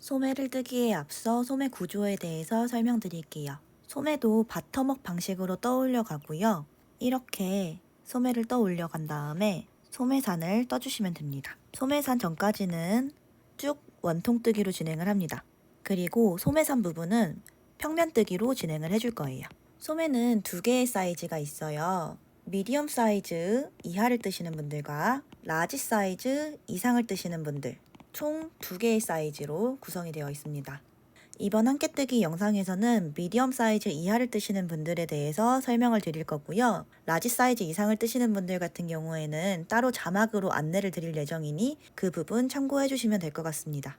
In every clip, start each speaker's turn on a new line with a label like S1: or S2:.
S1: 소매를 뜨기에 앞서 소매 구조에 대해서 설명드릴게요. 소매도 바터먹 방식으로 떠올려 가고요. 이렇게 소매를 떠올려 간 다음에 소매산을 떠주시면 됩니다. 소매산 전까지는 쭉 원통뜨기로 진행을 합니다. 그리고 소매산 부분은 평면뜨기로 진행을 해줄 거예요. 소매는 두 개의 사이즈가 있어요. 미디엄 사이즈 이하를 뜨시는 분들과 라지 사이즈 이상을 뜨시는 분들, 총 두 개의 사이즈로 구성이 되어 있습니다. 이번 함께뜨기 영상에서는 미디엄 사이즈 이하를 뜨시는 분들에 대해서 설명을 드릴 거고요. 라지 사이즈 이상을 뜨시는 분들 같은 경우에는 따로 자막으로 안내를 드릴 예정이니 그 부분 참고해 주시면 될 것 같습니다.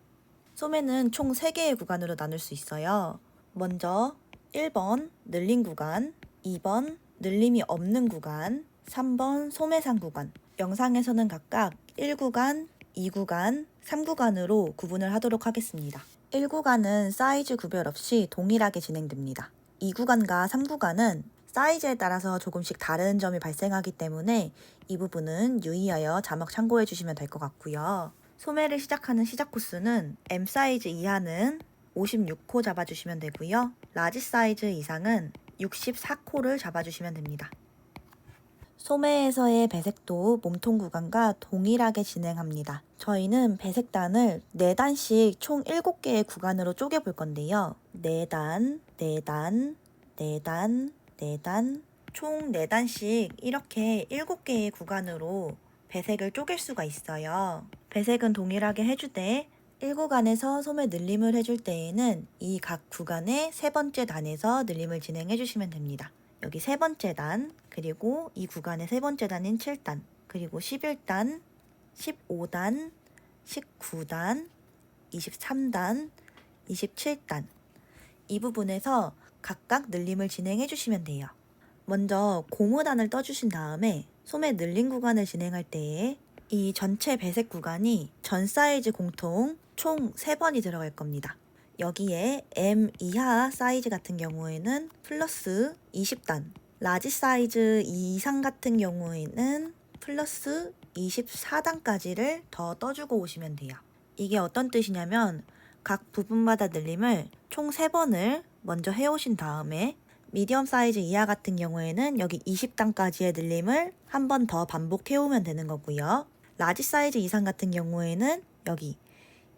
S1: 소매는 총 3개의 구간으로 나눌 수 있어요. 먼저 1번 늘림 구간, 2번 늘림이 없는 구간, 3번 소매산 구간. 영상에서는 각각 1구간, 2구간, 3구간으로 구분을 하도록 하겠습니다. 1구간은 사이즈 구별 없이 동일하게 진행됩니다. 2구간과 3구간은 사이즈에 따라서 조금씩 다른 점이 발생하기 때문에 이 부분은 유의하여 자막 참고해 주시면 될 것 같고요. 소매를 시작하는 시작 코스는 M 사이즈 이하는 56코 잡아주시면 되고요. 라지 사이즈 이상은 64코를 잡아주시면 됩니다. 소매에서의 배색도 몸통 구간과 동일하게 진행합니다. 저희는 배색단을 4단씩 총 7개의 구간으로 쪼개 볼 건데요. 4단, 4단, 4단, 4단, 총 4단씩 이렇게 7개의 구간으로 배색을 쪼갤 수가 있어요. 배색은 동일하게 해주되 1구간에서 소매 늘림을 해줄 때에는 이 각 구간의 세 번째 단에서 늘림을 진행해 주시면 됩니다. 여기 세 번째 단, 그리고 이 구간의 세 번째 단인 7단, 그리고 11단, 15단, 19단, 23단, 27단 이 부분에서 각각 늘림을 진행해 주시면 돼요. 먼저 고무단을 떠주신 다음에 소매 늘림 구간을 진행할 때에 이 전체 배색 구간이 전 사이즈 공통 총 3번이 들어갈 겁니다. 여기에 M 이하 사이즈 같은 경우에는 플러스 20단, 라지 사이즈 이상 같은 경우에는 플러스 24단까지를 더 떠주고 오시면 돼요. 이게 어떤 뜻이냐면 각 부분마다 늘림을 총 3번을 먼저 해오신 다음에 미디엄 사이즈 이하 같은 경우에는 여기 20단까지의 늘림을 한 번 더 반복해오면 되는 거고요. 라지 사이즈 이상 같은 경우에는 여기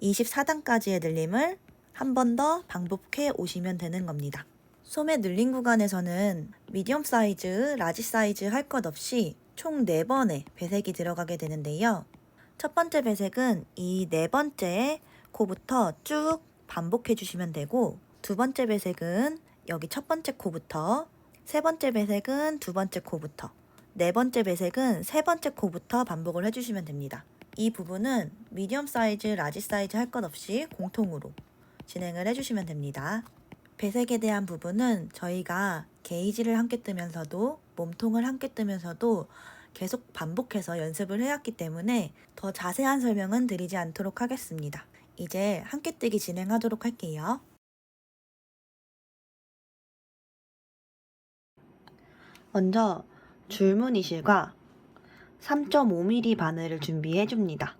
S1: 24단까지의 늘림을 한 번 더 반복해 오시면 되는 겁니다. 소매 늘림 구간에서는 미디엄 사이즈, 라지 사이즈 할 것 없이 총 4번의 배색이 들어가게 되는데요. 첫 번째 배색은 이 4번째 코부터 쭉 반복해 주시면 되고, 두 번째 배색은 여기 첫 번째 코부터, 세 번째 배색은 두 번째 코부터, 네 번째 배색은 세 번째 코부터 반복을 해주시면 됩니다. 이 부분은 미디엄 사이즈, 라지 사이즈 할 것 없이 공통으로 진행을 해주시면 됩니다. 배색에 대한 부분은 저희가 게이지를 함께 뜨면서도 몸통을 함께 뜨면서도 계속 반복해서 연습을 해왔기 때문에 더 자세한 설명은 드리지 않도록 하겠습니다. 이제 함께 뜨기 진행하도록 할게요. 먼저 줄무늬실과 3.5mm 바늘을 준비해 줍니다.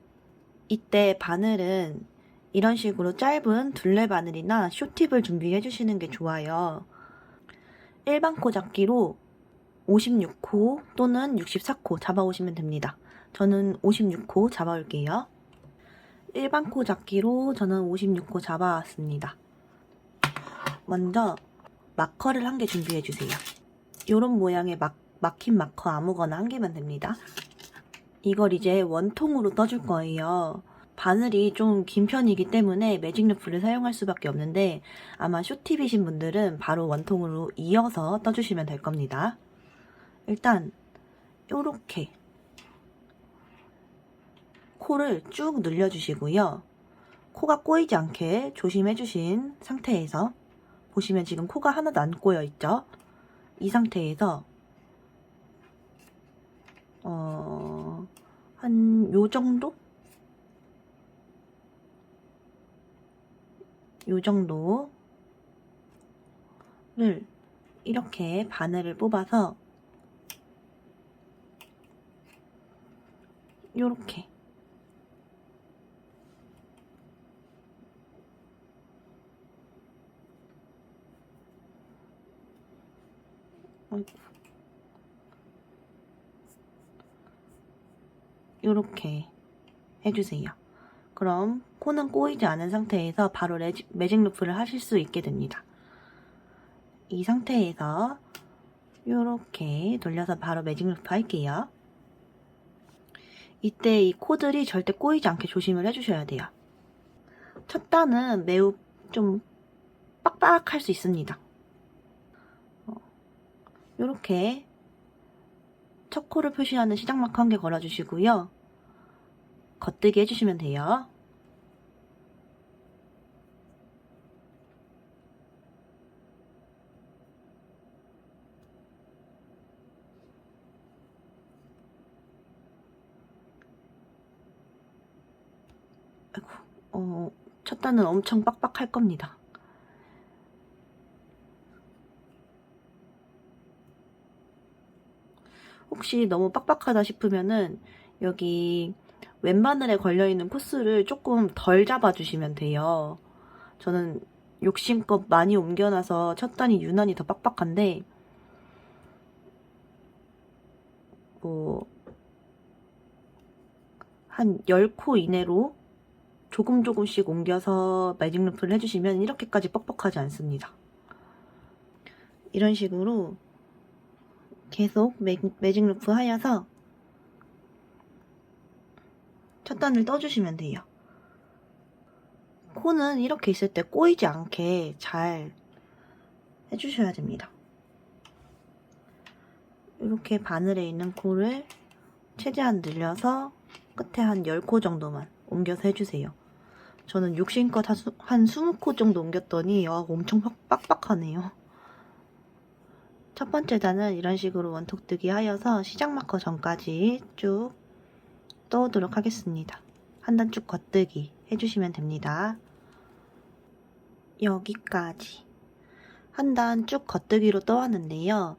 S1: 이때 바늘은 이런 식으로 짧은 둘레 바늘이나 쇼팁을 준비해 주시는 게 좋아요. 일반 코 잡기로 56코 또는 64코 잡아오시면 됩니다. 저는 56코 잡아올게요. 일반 코 잡기로 저는 56코 잡아왔습니다. 먼저 마커를 한 개 준비해 주세요. 이런 모양의 막힌 마커 아무거나 한 개면 됩니다. 이걸 이제 원통으로 떠줄 거예요. 바늘이 좀 긴 편이기 때문에 매직 루프를 사용할 수밖에 없는데 아마 쇼팁이신 분들은 바로 원통으로 이어서 떠주시면 될 겁니다. 일단 요렇게 코를 쭉 늘려주시고요. 코가 꼬이지 않게 조심해 주신 상태에서 보시면 지금 코가 하나도 안 꼬여 있죠? 이 상태에서 한 요 정도? 요 정도를 이렇게 바늘을 뽑아서 요렇게 이렇게 해주세요. 그럼 코는 꼬이지 않은 상태에서 바로 매직 루프를 하실 수 있게 됩니다. 이 상태에서 이렇게 돌려서 바로 매직 루프 할게요. 이때 이 코들이 절대 꼬이지 않게 조심을 해주셔야 돼요. 첫 단은 매우 좀 빡빡할 수 있습니다. 이렇게 첫 코를 표시하는 시작 마크 1개 걸어주시고요. 겉뜨기 해주시면 돼요. 아이고, 첫 단은 엄청 빡빡할 겁니다. 혹시 너무 빡빡하다 싶으면은 여기 왼바늘에 걸려있는 코스를 조금 덜 잡아주시면 돼요. 저는 욕심껏 많이 옮겨놔서 첫 단이 유난히 더 빡빡한데 한 10코 이내로 조금씩 옮겨서 매직 루프를 해주시면 이렇게까지 뻑뻑하지 않습니다. 이런 식으로 계속 매직 루프 하여서 첫 단을 떠주시면 돼요. 코는 이렇게 있을 때 꼬이지 않게 잘 해주셔야 됩니다. 이렇게 바늘에 있는 코를 최대한 늘려서 끝에 한 10코 정도만 옮겨서 해주세요. 저는 욕심껏 한 20코 정도 옮겼더니 엄청 빡빡하네요. 첫 번째 단은 이런 식으로 원톡뜨기 하여서 시작 마커 전까지 쭉 떠오도록 하겠습니다. 한 단 쭉 겉뜨기 해주시면 됩니다. 여기까지 한 단 쭉 겉뜨기로 떠왔는데요.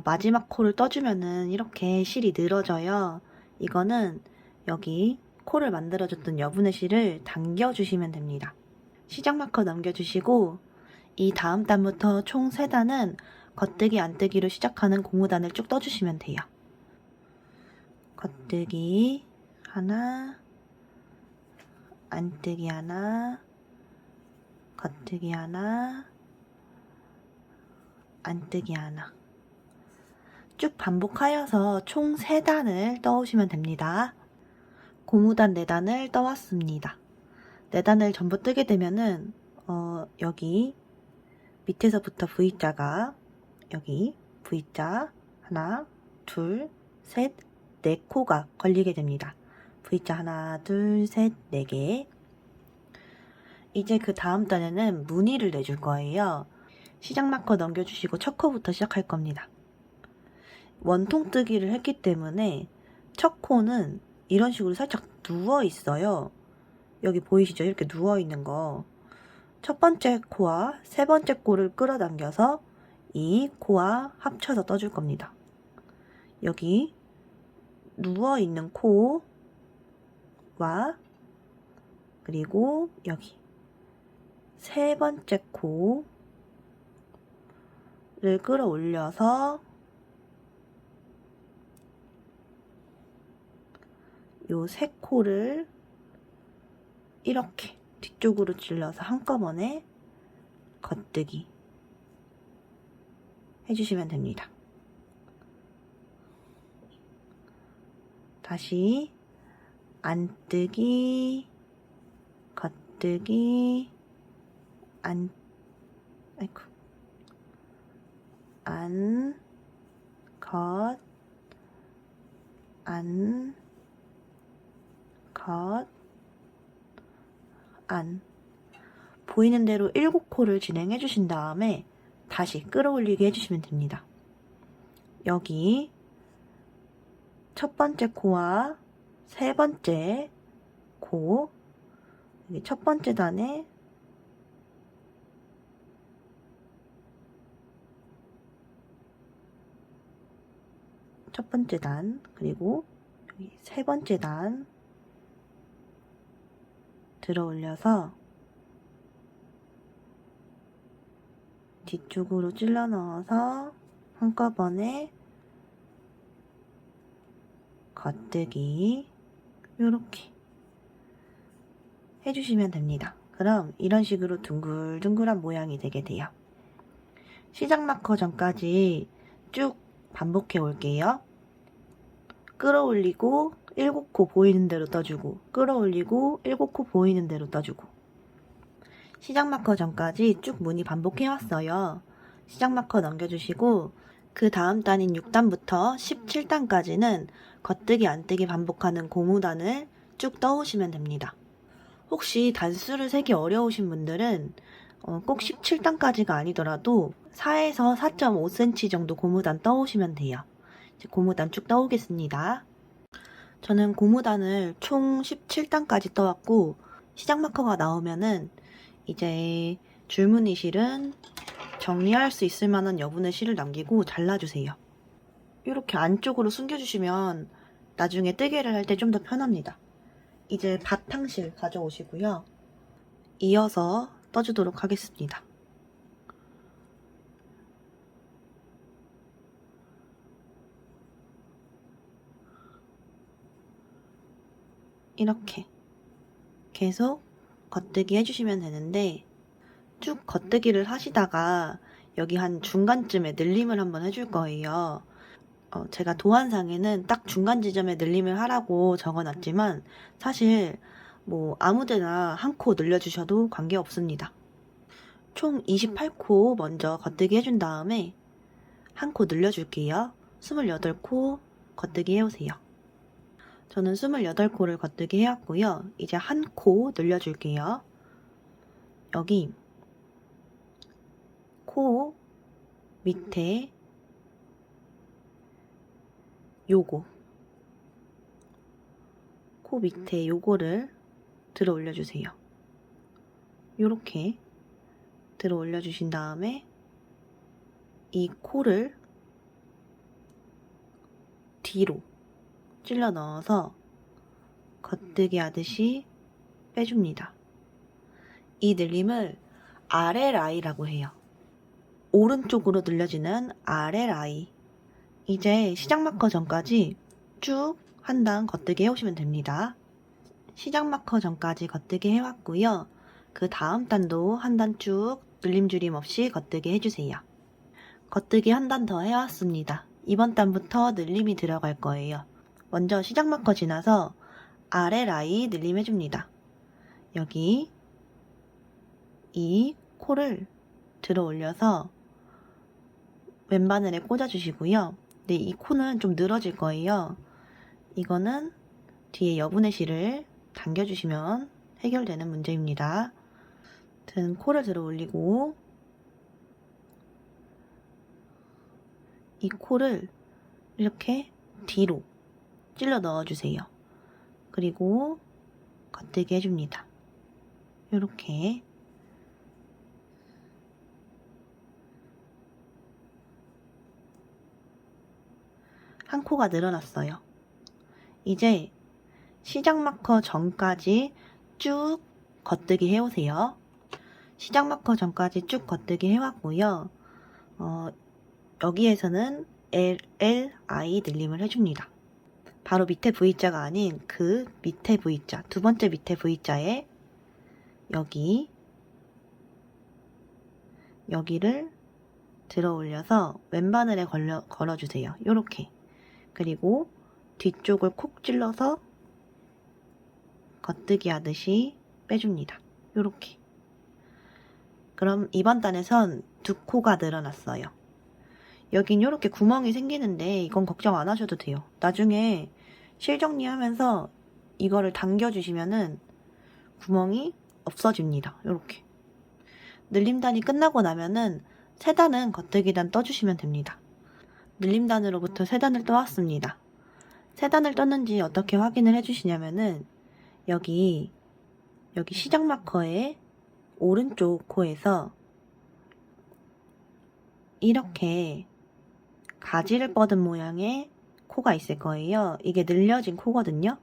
S1: 마지막 코를 떠주면은 이렇게 실이 늘어져요. 이거는 여기 코를 만들어줬던 여분의 실을 당겨주시면 됩니다. 시작 마커 넘겨주시고 이 다음 단부터 총 3단은 겉뜨기 안뜨기로 시작하는 고무단을 쭉 떠주시면 돼요. 겉뜨기 하나, 안뜨기 하나, 겉뜨기 하나, 안뜨기 하나 쭉 반복하여서 총 3단을 떠오시면 됩니다. 고무단 4단을 떠왔습니다. 4단을 전부 뜨게 되면은 여기 밑에서부터 V자가 여기 V자 하나, 둘, 셋, 4코가 걸리게 됩니다. V자 하나, 둘, 셋, 4개. 이제 그 다음 단에는 무늬를 내줄 거예요. 시작 마커 넘겨주시고 첫 코부터 시작할 겁니다. 원통 뜨기를 했기 때문에 첫 코는 이런 식으로 살짝 누워 있어요. 여기 보이시죠? 이렇게 누워 있는 거. 첫 번째 코와 세 번째 코를 끌어당겨서 이 코와 합쳐서 떠줄 겁니다. 여기 누워 있는 코와 그리고 여기 세 번째 코를 끌어올려서 요 세 코를 이렇게 뒤쪽으로 찔러서 한꺼번에 겉뜨기 해주시면 됩니다. 다시 안뜨기, 겉뜨기, 겉, 보이는 대로 7코를 진행해 주신 다음에 다시 끌어올리게 해주시면 됩니다. 여기 첫 번째 코와 세 번째 코, 여기 첫 번째 단에 첫 번째 단, 그리고 여기 세 번째 단 들어 올려서 뒤쪽으로 찔러 넣어서 한꺼번에 겉뜨기 요렇게 해주시면 됩니다. 그럼 이런 식으로 둥글둥글한 모양이 되게 돼요. 시작 마커 전까지 쭉 반복해 올게요. 끌어올리고 7코 보이는 대로 떠주고, 끌어올리고 7코 보이는 대로 떠주고. 시작 마커 전까지 쭉 무늬 반복해 왔어요. 시작 마커 넘겨주시고 그 다음 단인 6단부터 17단까지는 겉뜨기 안뜨기 반복하는 고무단을 쭉 떠오시면 됩니다. 혹시 단수를 세기 어려우신 분들은 꼭 17단까지가 아니더라도 4에서 4.5cm 정도 고무단 떠오시면 돼요. 이제 고무단 쭉 떠오겠습니다. 저는 고무단을 총 17단까지 떠왔고, 시작 마커가 나오면은 이제 줄무늬 실은 정리할 수 있을 만한 여분의 실을 남기고 잘라주세요. 이렇게 안쪽으로 숨겨주시면 나중에 뜨개를 할 때 좀 더 편합니다. 이제 바탕실 가져오시고요. 이어서 떠주도록 하겠습니다. 이렇게 계속 겉뜨기 해주시면 되는데, 쭉 겉뜨기를 하시다가 여기 한 중간쯤에 늘림을 한번 해줄 거예요. 제가 도안상에는 딱 중간 지점에 늘림을 하라고 적어놨지만 사실 뭐 아무데나 한 코 늘려주셔도 관계없습니다. 총 28코 먼저 겉뜨기 해준 다음에 한 코 늘려줄게요. 28코 겉뜨기 해오세요. 저는 28코를 겉뜨기 해왔고요. 이제 한 코 늘려줄게요. 여기 코 밑에 요거, 코 밑에 요거를 들어 올려주세요. 요렇게 들어 올려주신 다음에 이 코를 뒤로 찔러 넣어서 겉뜨기 하듯이 빼줍니다. 이 늘림을 아래 라이라고 해요. 오른쪽으로 늘려지는 아래 라이. 이제 시작 마커 전까지 쭉 한 단 겉뜨기 해오시면 됩니다. 시작 마커 전까지 겉뜨기 해왔고요. 그 다음 단도 한 단 쭉 늘림줄임 없이 겉뜨기 해주세요. 겉뜨기 한 단 더 해왔습니다. 이번 단부터 늘림이 들어갈 거예요. 먼저 시작 마커 지나서 아래 라이 늘림 해줍니다. 여기 이 코를 들어 올려서 왼바늘에 꽂아주시고요. 네, 이 코는 좀 늘어질 거예요. 이거는 뒤에 여분의 실을 당겨주시면 해결되는 문제입니다. 아무튼 코를 들어 올리고 이 코를 이렇게 뒤로 찔러 넣어주세요. 그리고 겉뜨기 해줍니다. 이렇게 한 코가 늘어났어요. 이제 시작 마커 전까지 쭉 겉뜨기 해오세요. 시작 마커 전까지 쭉 겉뜨기 해왔고요. 여기에서는 LI 늘림을 해줍니다. 바로 밑에 V자가 아닌 그 밑에 V자, 두 번째 밑에 V자에 여기를 들어 올려서 왼바늘에 걸어주세요. 요렇게. 그리고 뒤쪽을 콕 찔러서 겉뜨기 하듯이 빼줍니다. 요렇게. 그럼 이번 단에선 두 코가 늘어났어요. 여긴 요렇게 구멍이 생기는데 이건 걱정 안 하셔도 돼요. 나중에 실 정리하면서 이거를 당겨주시면은 구멍이 없어집니다. 요렇게. 늘림단이 끝나고 나면은 세 단은 겉뜨기단 떠주시면 됩니다. 늘림단으로부터 세 단을 떠왔습니다. 세 단을 떴는지 어떻게 확인을 해주시냐면은 여기 시작 마커의 오른쪽 코에서 이렇게 가지를 뻗은 모양의 코가 있을 거예요. 이게 늘려진 코거든요.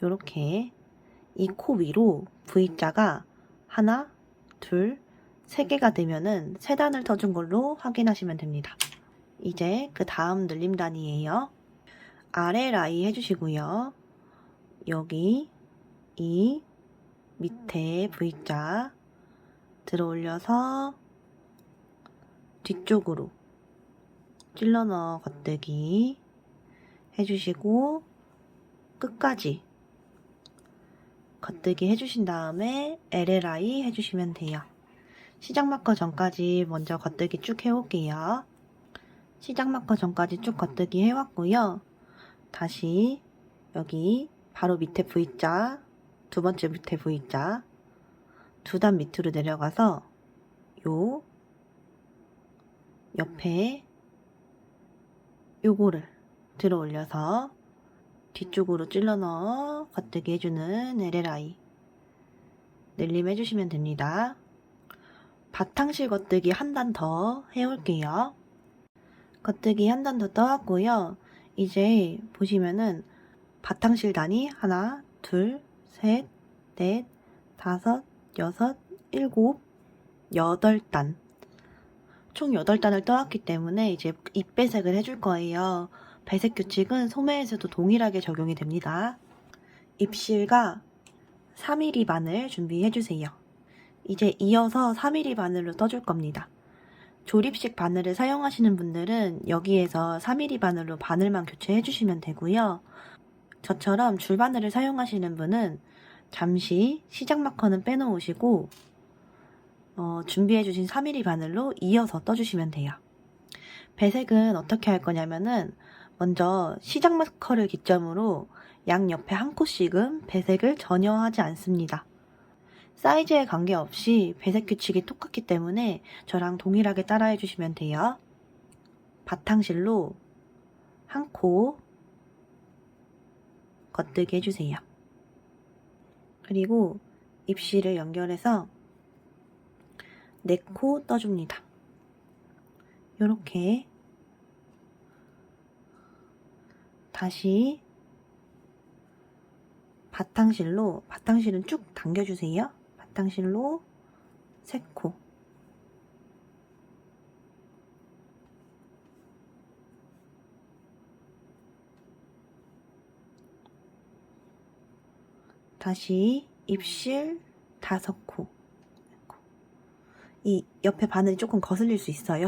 S1: 요렇게 이 코 위로 V자가 하나, 둘, 세 개가 되면은 세 단을 떠준 걸로 확인하시면 됩니다. 이제 그 다음 늘림단이에요. 아래 라이 해주시고요. 여기 이 밑에 V자 들어 올려서 뒤쪽으로 찔러 넣어 겉뜨기 해주시고 끝까지 겉뜨기 해주신 다음에 LLI 해주시면 돼요. 시작 마커 전까지 먼저 겉뜨기 쭉 해올게요. 시작 마커 전까지 쭉 겉뜨기 해왔고요. 다시 여기 바로 밑에 V자, 두 번째 밑에 V자 두 단 밑으로 내려가서 요 옆에 요거를 들어 올려서 뒤쪽으로 찔러 넣어 겉뜨기 해주는 LLI 늘림 해주시면 됩니다. 바탕실 겉뜨기 한 단 더 해올게요. 겉뜨기 한 단 더 떠왔고요. 이제 보시면은 바탕실 단이 하나, 둘, 셋, 넷, 다섯, 여섯, 일곱, 8단 총 8단을 떠왔기 때문에 이제 입배색을 해줄 거예요. 배색 규칙은 소매에서도 동일하게 적용이 됩니다. 입실과 3mm 바늘 준비해주세요. 이제 이어서 3mm 바늘로 떠줄 겁니다. 조립식 바늘을 사용하시는 분들은 여기에서 3mm 바늘로 바늘만 교체해주시면 되고요. 저처럼 줄바늘을 사용하시는 분은 잠시 시작 마커는 빼놓으시고 준비해주신 3mm 바늘로 이어서 떠주시면 돼요. 배색은 어떻게 할 거냐면은 먼저 시작 마커를 기점으로 양옆에 한 콧씩은 배색을 전혀 하지 않습니다. 사이즈에 관계없이 배색 규칙이 똑같기 때문에 저랑 동일하게 따라해 주시면 돼요. 바탕실로 한 코 겉뜨기 해주세요. 그리고 입실을 연결해서 4코 떠줍니다. 요렇게 다시 바탕실은 쭉 당겨주세요. 바탕실로 3코 다시 입실 5코 이 옆에 바늘이 조금 거슬릴 수 있어요.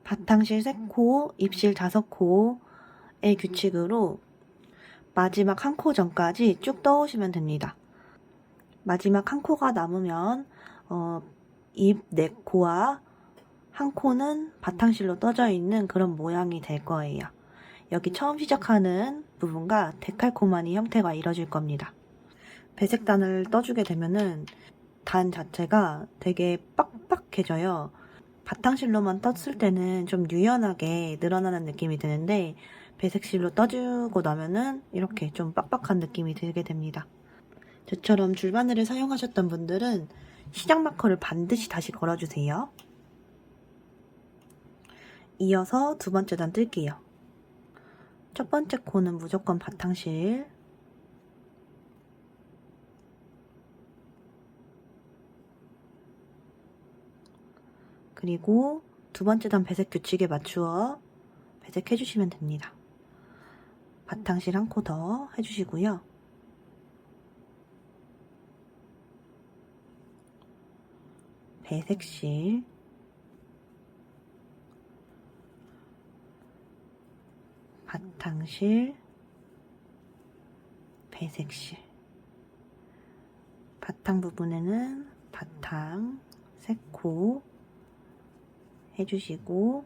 S1: 바탕실 3코, 입실 5코의 규칙으로 마지막 한 코 전까지 쭉 떠오시면 됩니다. 마지막 한 코가 남으면 입 4코와 한 코는 바탕실로 떠져 있는 그런 모양이 될 거예요. 여기 처음 시작하는 부분과 데칼코마니 형태가 이뤄질 겁니다. 배색단을 떠주게 되면은 단 자체가 되게 빡빡해져요. 바탕실로만 떴을 때는 좀 유연하게 늘어나는 느낌이 드는데 배색실로 떠주고 나면은 이렇게 좀 빡빡한 느낌이 들게 됩니다. 저처럼 줄바늘을 사용하셨던 분들은 시작 마커를 반드시 다시 걸어주세요. 이어서 두 번째 단 뜰게요. 첫 번째 코는 무조건 바탕실, 그리고 두 번째 단 배색 규칙에 맞추어 배색해주시면 됩니다. 바탕실 한 코 더 해주시고요. 배색실, 바탕실, 배색실. 바탕 부분에는 바탕 3코 해주시고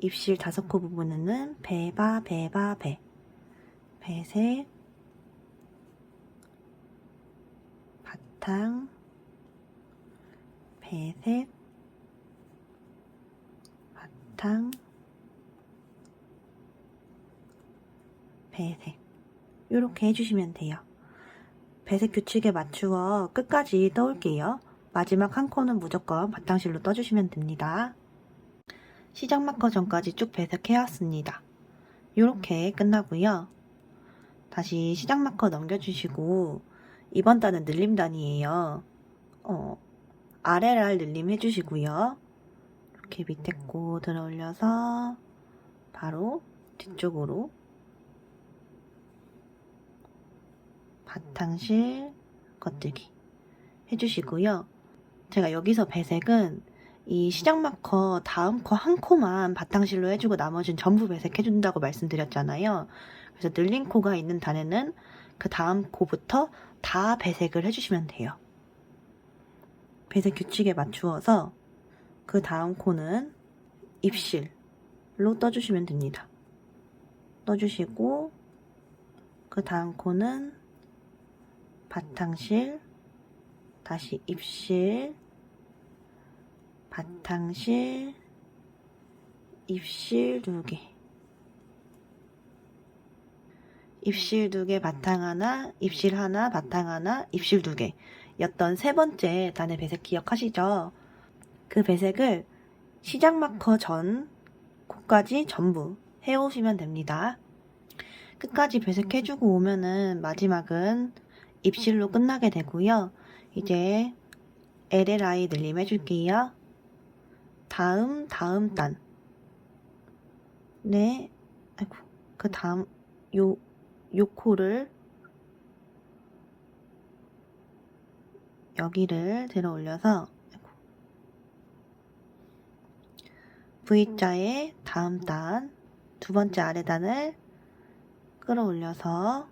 S1: 입실 5코 부분에는 배색, 바탕, 배색, 바탕, 배색 이렇게 해주시면 돼요. 배색 규칙에 맞추어 끝까지 떠올게요. 마지막 한 코는 무조건 바탕실로 떠주시면 됩니다. 시작 마커 전까지 쭉 배색해왔습니다. 이렇게 끝나고요. 다시 시작 마커 넘겨주시고 이번 단은 늘림단이에요. 아래를 늘림 해주시고요. 이렇게 밑에 코 들어 올려서 바로 뒤쪽으로 바탕실 겉뜨기 해주시고요. 제가 여기서 배색은 이 시작 마커 다음 코 한 코만 바탕실로 해주고 나머지는 전부 배색해준다고 말씀드렸잖아요. 그래서 늘린 코가 있는 단에는 그 다음 코부터 다 배색을 해주시면 돼요. 배색 규칙에 맞추어서 그 다음 코는 입실로 떠주시면 됩니다. 떠주시고 그 다음 코는 바탕실, 다시 입실, 바탕실, 입실 2개, 입실 2개, 바탕 하나, 입실 하나, 바탕 하나, 입실 2개 였던 세 번째 단의 배색 기억하시죠? 그 배색을 시작 마커 전 코까지 전부 해오시면 됩니다. 끝까지 배색해주고 오면은 마지막은 입실로 끝나게 되고요. 이제 LLI 늘림 해줄게요. 다음 단. 네, 아이고, 그 다음 요 코를 여기를 들어 올려서 V자의 다음 단, 두 번째 아래 단을 끌어올려서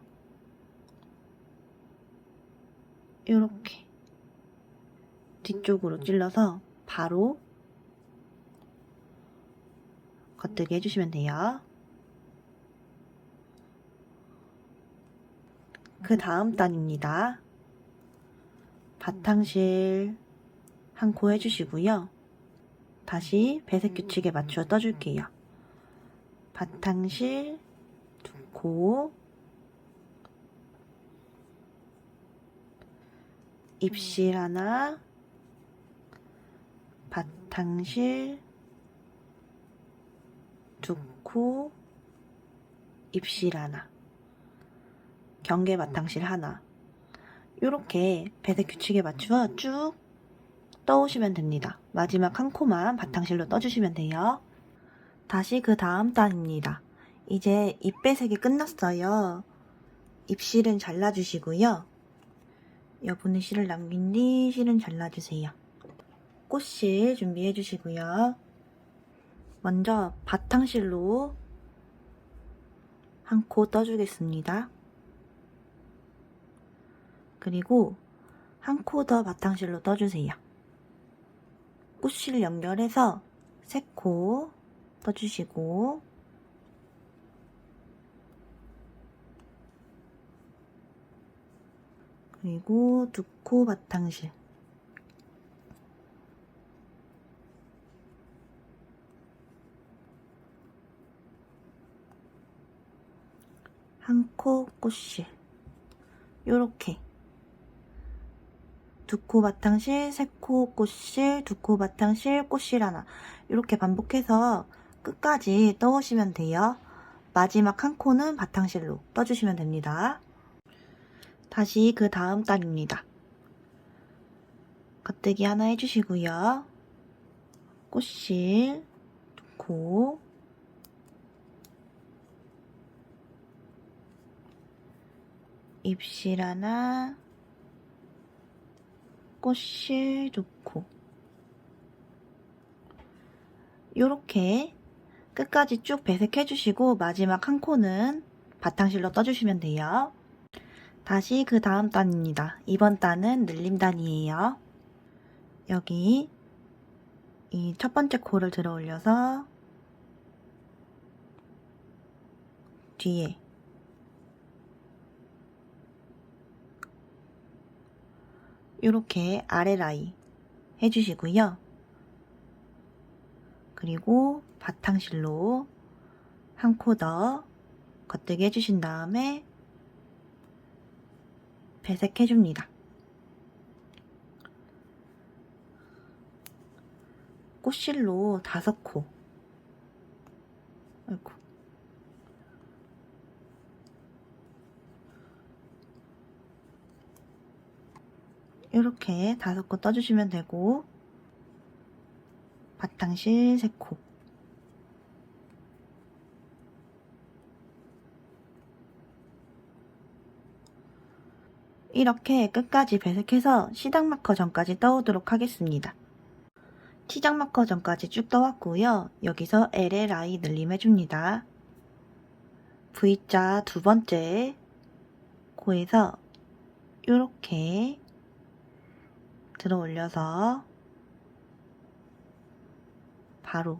S1: 이렇게 뒤쪽으로 찔러서 바로 겉뜨기 해주시면 돼요. 그 다음 단입니다. 바탕실 한 코 해주시고요. 다시 배색 규칙에 맞추어 떠줄게요. 바탕실 2코, 입실 하나, 바탕실 2코, 입실 하나, 경계 바탕실 하나. 이렇게 배색 규칙에 맞추어 쭉 떠오시면 됩니다. 마지막 한 코만 바탕실로 떠주시면 돼요. 다시 그 다음 단입니다. 이제 입 배색이 끝났어요. 입실은 잘라주시고요. 여분의 실을 남긴 뒤 실은 잘라주세요. 꽃실 준비해주시고요. 먼저 바탕실로 한 코 떠주겠습니다. 그리고 한 코 더 바탕실로 떠주세요. 꽃실 연결해서 3코 떠주시고 그리고 2코 바탕실, 한 코 꽃실, 요렇게 2코 바탕실, 3코 꽃실, 2코 바탕실, 꽃실 하나 이렇게 반복해서 끝까지 떠오시면 돼요. 마지막 한 코는 바탕실로 떠주시면 됩니다. 다시 그 다음 단입니다. 겉뜨기 하나 해주시고요. 꽃실 2코, 입실 하나, 꽃실 2코. 요렇게 끝까지 쭉 배색해주시고 마지막 한 코는 바탕실로 떠주시면 돼요. 다시 그 다음 단입니다. 이번 단은 늘림 단이에요. 여기 이 첫 번째 코를 들어 올려서 뒤에 이렇게 아래 라인 해주시고요. 그리고 바탕실로 한 코 더 겉뜨기 해주신 다음에 배색해줍니다. 꽃실로 5코. 아이고. 이렇게 5코 떠주시면 되고, 바탕실 3코. 이렇게 끝까지 배색해서 시작 마커 전까지 떠오도록 하겠습니다. 시작 마커 전까지 쭉 떠왔고요. 여기서 LLI 늘림 해줍니다. V자 2번째 코에서 이렇게 들어 올려서 바로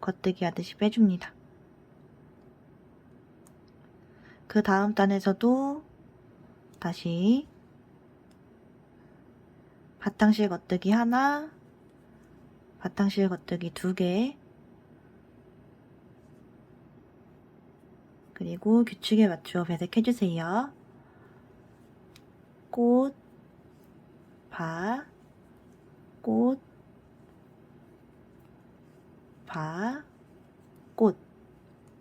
S1: 겉뜨기 하듯이 빼줍니다. 그 다음 단에서도 다시 바탕실 겉뜨기 하나, 바탕실 겉뜨기 2개, 그리고 규칙에 맞추어 배색해주세요. 꽃, 바, 꽃, 바, 꽃,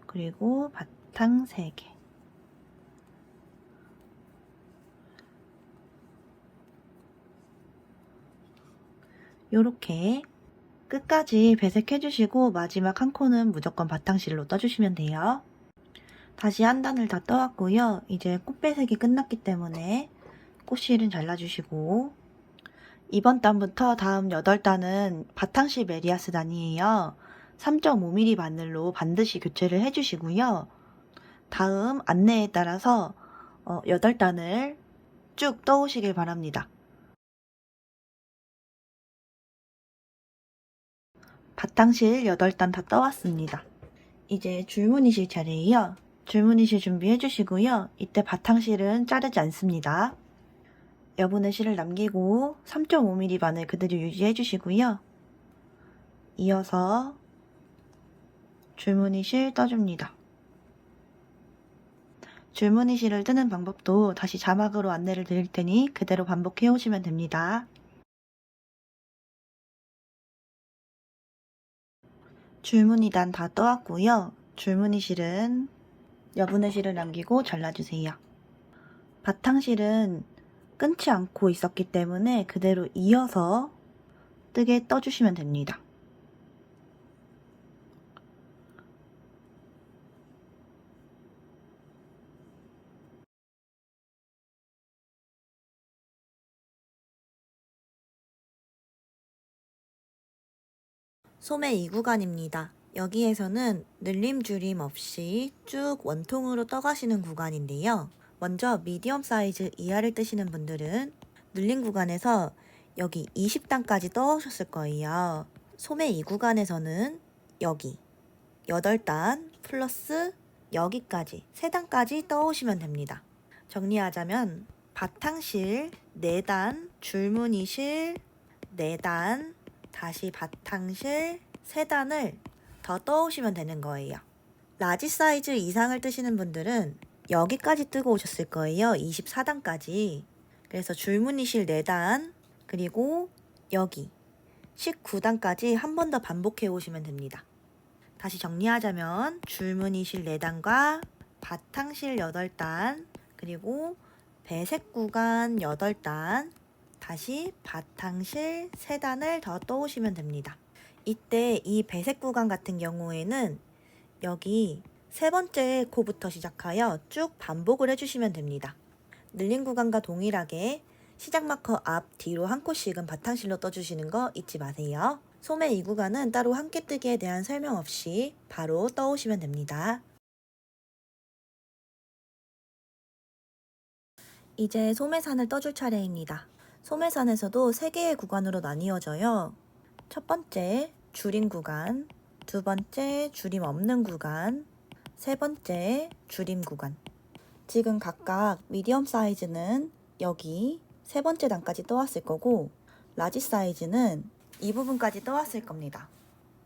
S1: 그리고 바탕 3개. 요렇게 끝까지 배색해주시고 마지막 한 코는 무조건 바탕실로 떠주시면 돼요. 다시 한 단을 다 떠왔고요. 이제 꽃 배색이 끝났기 때문에 꽃실은 잘라주시고, 이번 단부터 다음 8단은 바탕실 메리아스 단이에요. 3.5mm 바늘로 반드시 교체를 해주시고요. 다음 안내에 따라서 8단을 쭉 떠오시길 바랍니다. 바탕실 8단 다 떠왔습니다. 이제 줄무늬실 차례예요. 줄무늬실 준비해 주시고요. 이때 바탕실은 자르지 않습니다. 여분의 실을 남기고 3.5mm 바늘 그대로 유지해 주시고요. 이어서 줄무늬실 떠줍니다. 줄무늬실을 뜨는 방법도 다시 자막으로 안내를 드릴 테니 그대로 반복해 오시면 됩니다. 줄무늬단 다 떠왔고요. 줄무늬실은 여분의 실을 남기고 잘라주세요. 바탕실은 끊지 않고 있었기 때문에 그대로 이어서 뜨게 떠주시면 됩니다. 소매 2구간입니다. 여기에서는 늘림 줄임 없이 쭉 원통으로 떠가시는 구간인데요. 먼저 미디엄 사이즈 이하를 뜨시는 분들은 늘림 구간에서 여기 20단까지 떠오셨을 거예요. 소매 2구간에서는 여기 8단 플러스 여기까지 3단까지 떠오시면 됩니다. 정리하자면 바탕실 4단, 줄무늬실 4단, 다시 바탕실 3단을 더 떠오시면 되는 거예요. 라지 사이즈 이상을 뜨시는 분들은 여기까지 뜨고 오셨을 거예요. 24단까지. 그래서 줄무늬실 4단, 그리고 여기 19단까지 한 번 더 반복해 오시면 됩니다. 다시 정리하자면 줄무늬실 4단과 바탕실 8단, 그리고 배색 구간 8단, 다시 바탕실 3단을 더 떠오시면 됩니다. 이때 이 배색 구간 같은 경우에는 여기 3번째 코부터 시작하여 쭉 반복을 해주시면 됩니다. 늘린 구간과 동일하게 시작 마커 앞, 뒤로 한 코씩은 바탕실로 떠주시는 거 잊지 마세요. 소매 이 구간은 따로 함께 뜨기에 대한 설명 없이 바로 떠오시면 됩니다. 이제 소매산을 떠줄 차례입니다. 소매산에서도 3개의 구간으로 나뉘어져요. 첫 번째 줄임 구간, 두 번째 줄임 없는 구간, 세 번째 줄임 구간. 지금 각각 미디엄 사이즈는 여기 3번째 단까지 떠왔을 거고, 라지 사이즈는 이 부분까지 떠왔을 겁니다.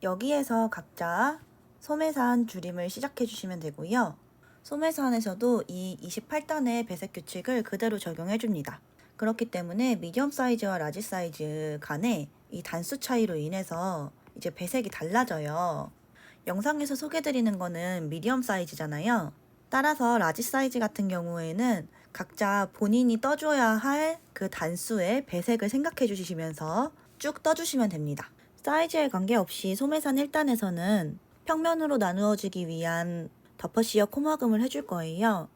S1: 여기에서 각자 소매산 줄임을 시작해 주시면 되고요. 소매산에서도 이 28단의 배색 규칙을 그대로 적용해 줍니다. 그렇기 때문에 미디엄 사이즈와 라지 사이즈 간에 이 단수 차이로 인해서 이제 배색이 달라져요. 영상에서 소개드리는 거는 미디엄 사이즈잖아요. 따라서 라지 사이즈 같은 경우에는 각자 본인이 떠줘야 할 그 단수의 배색을 생각해 주시면서 쭉 떠주시면 됩니다. 사이즈에 관계없이 소매산 1단에서는 평면으로 나누어지기 위한 덮어씌어 코막음을 해줄 거예요.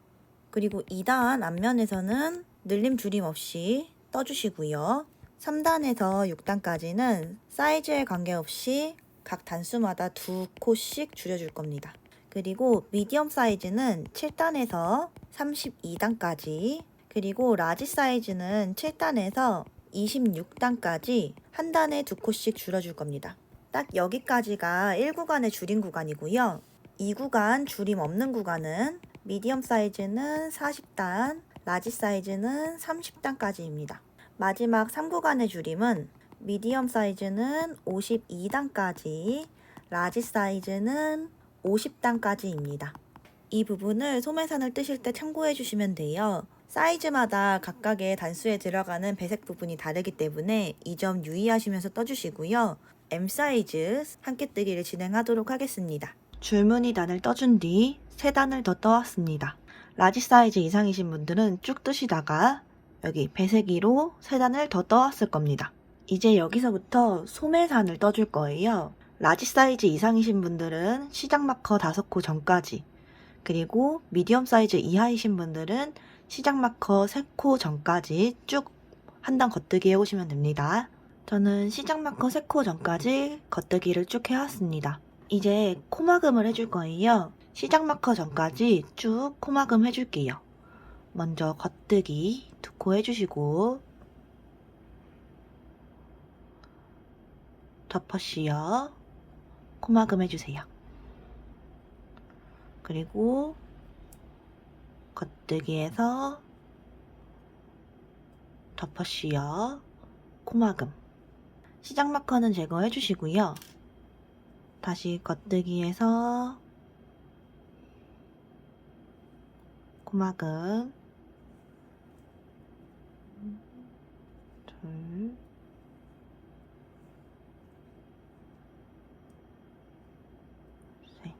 S1: 그리고 2단 앞면에서는 늘림 줄임 없이 떠주시고요. 3단에서 6단까지는 사이즈에 관계없이 각 단수마다 2코씩 줄여줄 겁니다. 그리고 미디엄 사이즈는 7단에서 32단까지, 그리고 라지 사이즈는 7단에서 26단까지 한 단에 2코씩 줄여줄 겁니다. 딱 여기까지가 1구간의 줄임 구간이고요. 2구간 줄임 없는 구간은 미디엄 사이즈는 40단, 라지 사이즈는 30단까지입니다. 마지막 3구간의 줄임은 미디엄 사이즈는 52단까지, 라지 사이즈는 50단까지입니다. 이 부분을 소매산을 뜨실 때 참고해 주시면 돼요. 사이즈마다 각각의 단수에 들어가는 배색 부분이 다르기 때문에 이 점 유의하시면서 떠주시고요. M 사이즈 함께 뜨기를 진행하도록 하겠습니다. 줄무늬 단을 떠준 뒤 3단을 더 떠왔습니다. 라지 사이즈 이상이신 분들은 쭉 뜨시다가 여기 배색이로 3단을 더 떠왔을 겁니다. 이제 여기서부터 소매산을 떠줄 거예요. 라지 사이즈 이상이신 분들은 시작 마커 5코 전까지, 그리고 미디엄 사이즈 이하이신 분들은 시작 마커 3코 전까지 쭉 한 단 겉뜨기 해오시면 됩니다. 저는 시작 마커 3코 전까지 겉뜨기를 쭉 해왔습니다. 이제 코막음을 해줄 거예요. 시작 마커 전까지 쭉 코막음 해줄게요. 먼저 겉뜨기 2코 해주시고, 덮어씌어 코막음 해주세요. 그리고 겉뜨기에서 덮어씌어 코막음. 시작 마커는 제거해 주시고요. 다시 겉뜨기에서 코막음, 둘, 셋.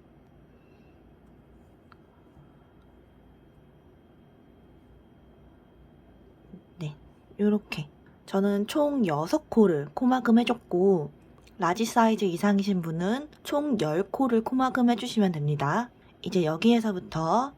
S1: 네, 요렇게. 저는 총 6코를 코막음 해줬고, 라지 사이즈 이상이신 분은 총 10코를 코막음 해주시면 됩니다. 이제 여기에서부터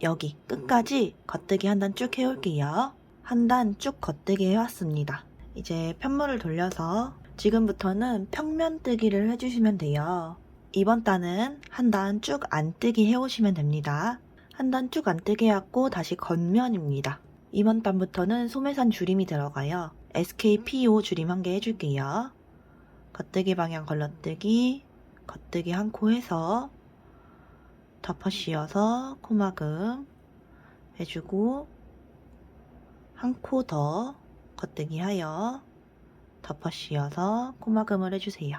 S1: 여기 끝까지 겉뜨기 한 단 쭉 해올게요. 한 단 쭉 겉뜨기 해왔습니다. 이제 편물을 돌려서 지금부터는 평면 뜨기를 해주시면 돼요. 이번 단은 한 단 쭉 안뜨기 해오시면 됩니다. 한 단 쭉 안뜨기 해왔고 다시 겉면입니다. 이번 단부터는 소매산 줄임이 들어가요. SKPO 줄임 한 개 해줄게요. 겉뜨기 방향 걸러뜨기, 겉뜨기 한 코 해서 덮어씌어서 코막음 해주고, 한 코 더 겉뜨기 하여 덮어씌어서 코막음을 해주세요.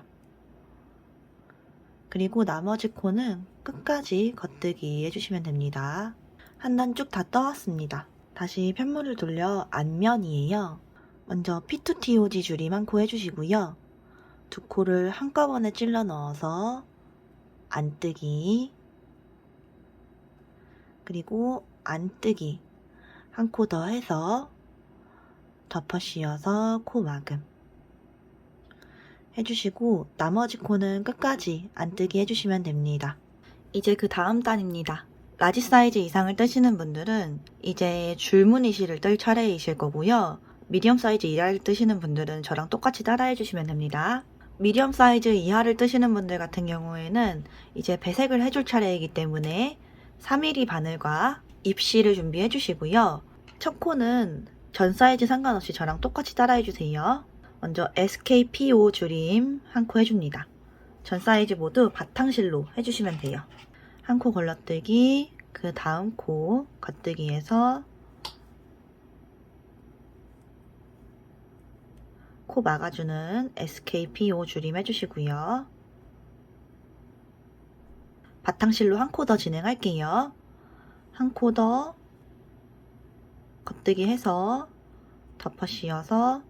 S1: 그리고 나머지 코는 끝까지 겉뜨기 해주시면 됩니다. 한 단 쭉 다 떠왔습니다. 다시 편물을 돌려 앞면이에요. 먼저 P2TOG 줄임 한 코 해주시고요. 2코를 한꺼번에 찔러 넣어서 안뜨기, 그리고 안뜨기 한 코 더 해서 덮어씌어서 코막음 해주시고, 나머지 코는 끝까지 안뜨기 해주시면 됩니다. 이제 그 다음 단입니다. 라지 사이즈 이상을 뜨시는 분들은 이제 줄무늬실을 뜰 차례이실 거고요. 미디엄 사이즈 이하를 뜨시는 분들은 저랑 똑같이 따라 해주시면 됩니다. 미디엄 사이즈 이하를 뜨시는 분들 같은 경우에는 이제 배색을 해줄 차례이기 때문에 3mm 바늘과 입실을 준비해 주시고요. 첫 코는 전 사이즈 상관없이 저랑 똑같이 따라 해주세요. 먼저 SKPO 줄임 한 코 해줍니다. 전 사이즈 모두 바탕실로 해주시면 돼요. 한 코 걸러뜨기, 그 다음 코 겉뜨기에서 코 막아주는 SKPO 줄임 해주시고요. 바탕실로 한 코 더 진행할게요. 한 코 더 겉뜨기 해서 덮어 씌워서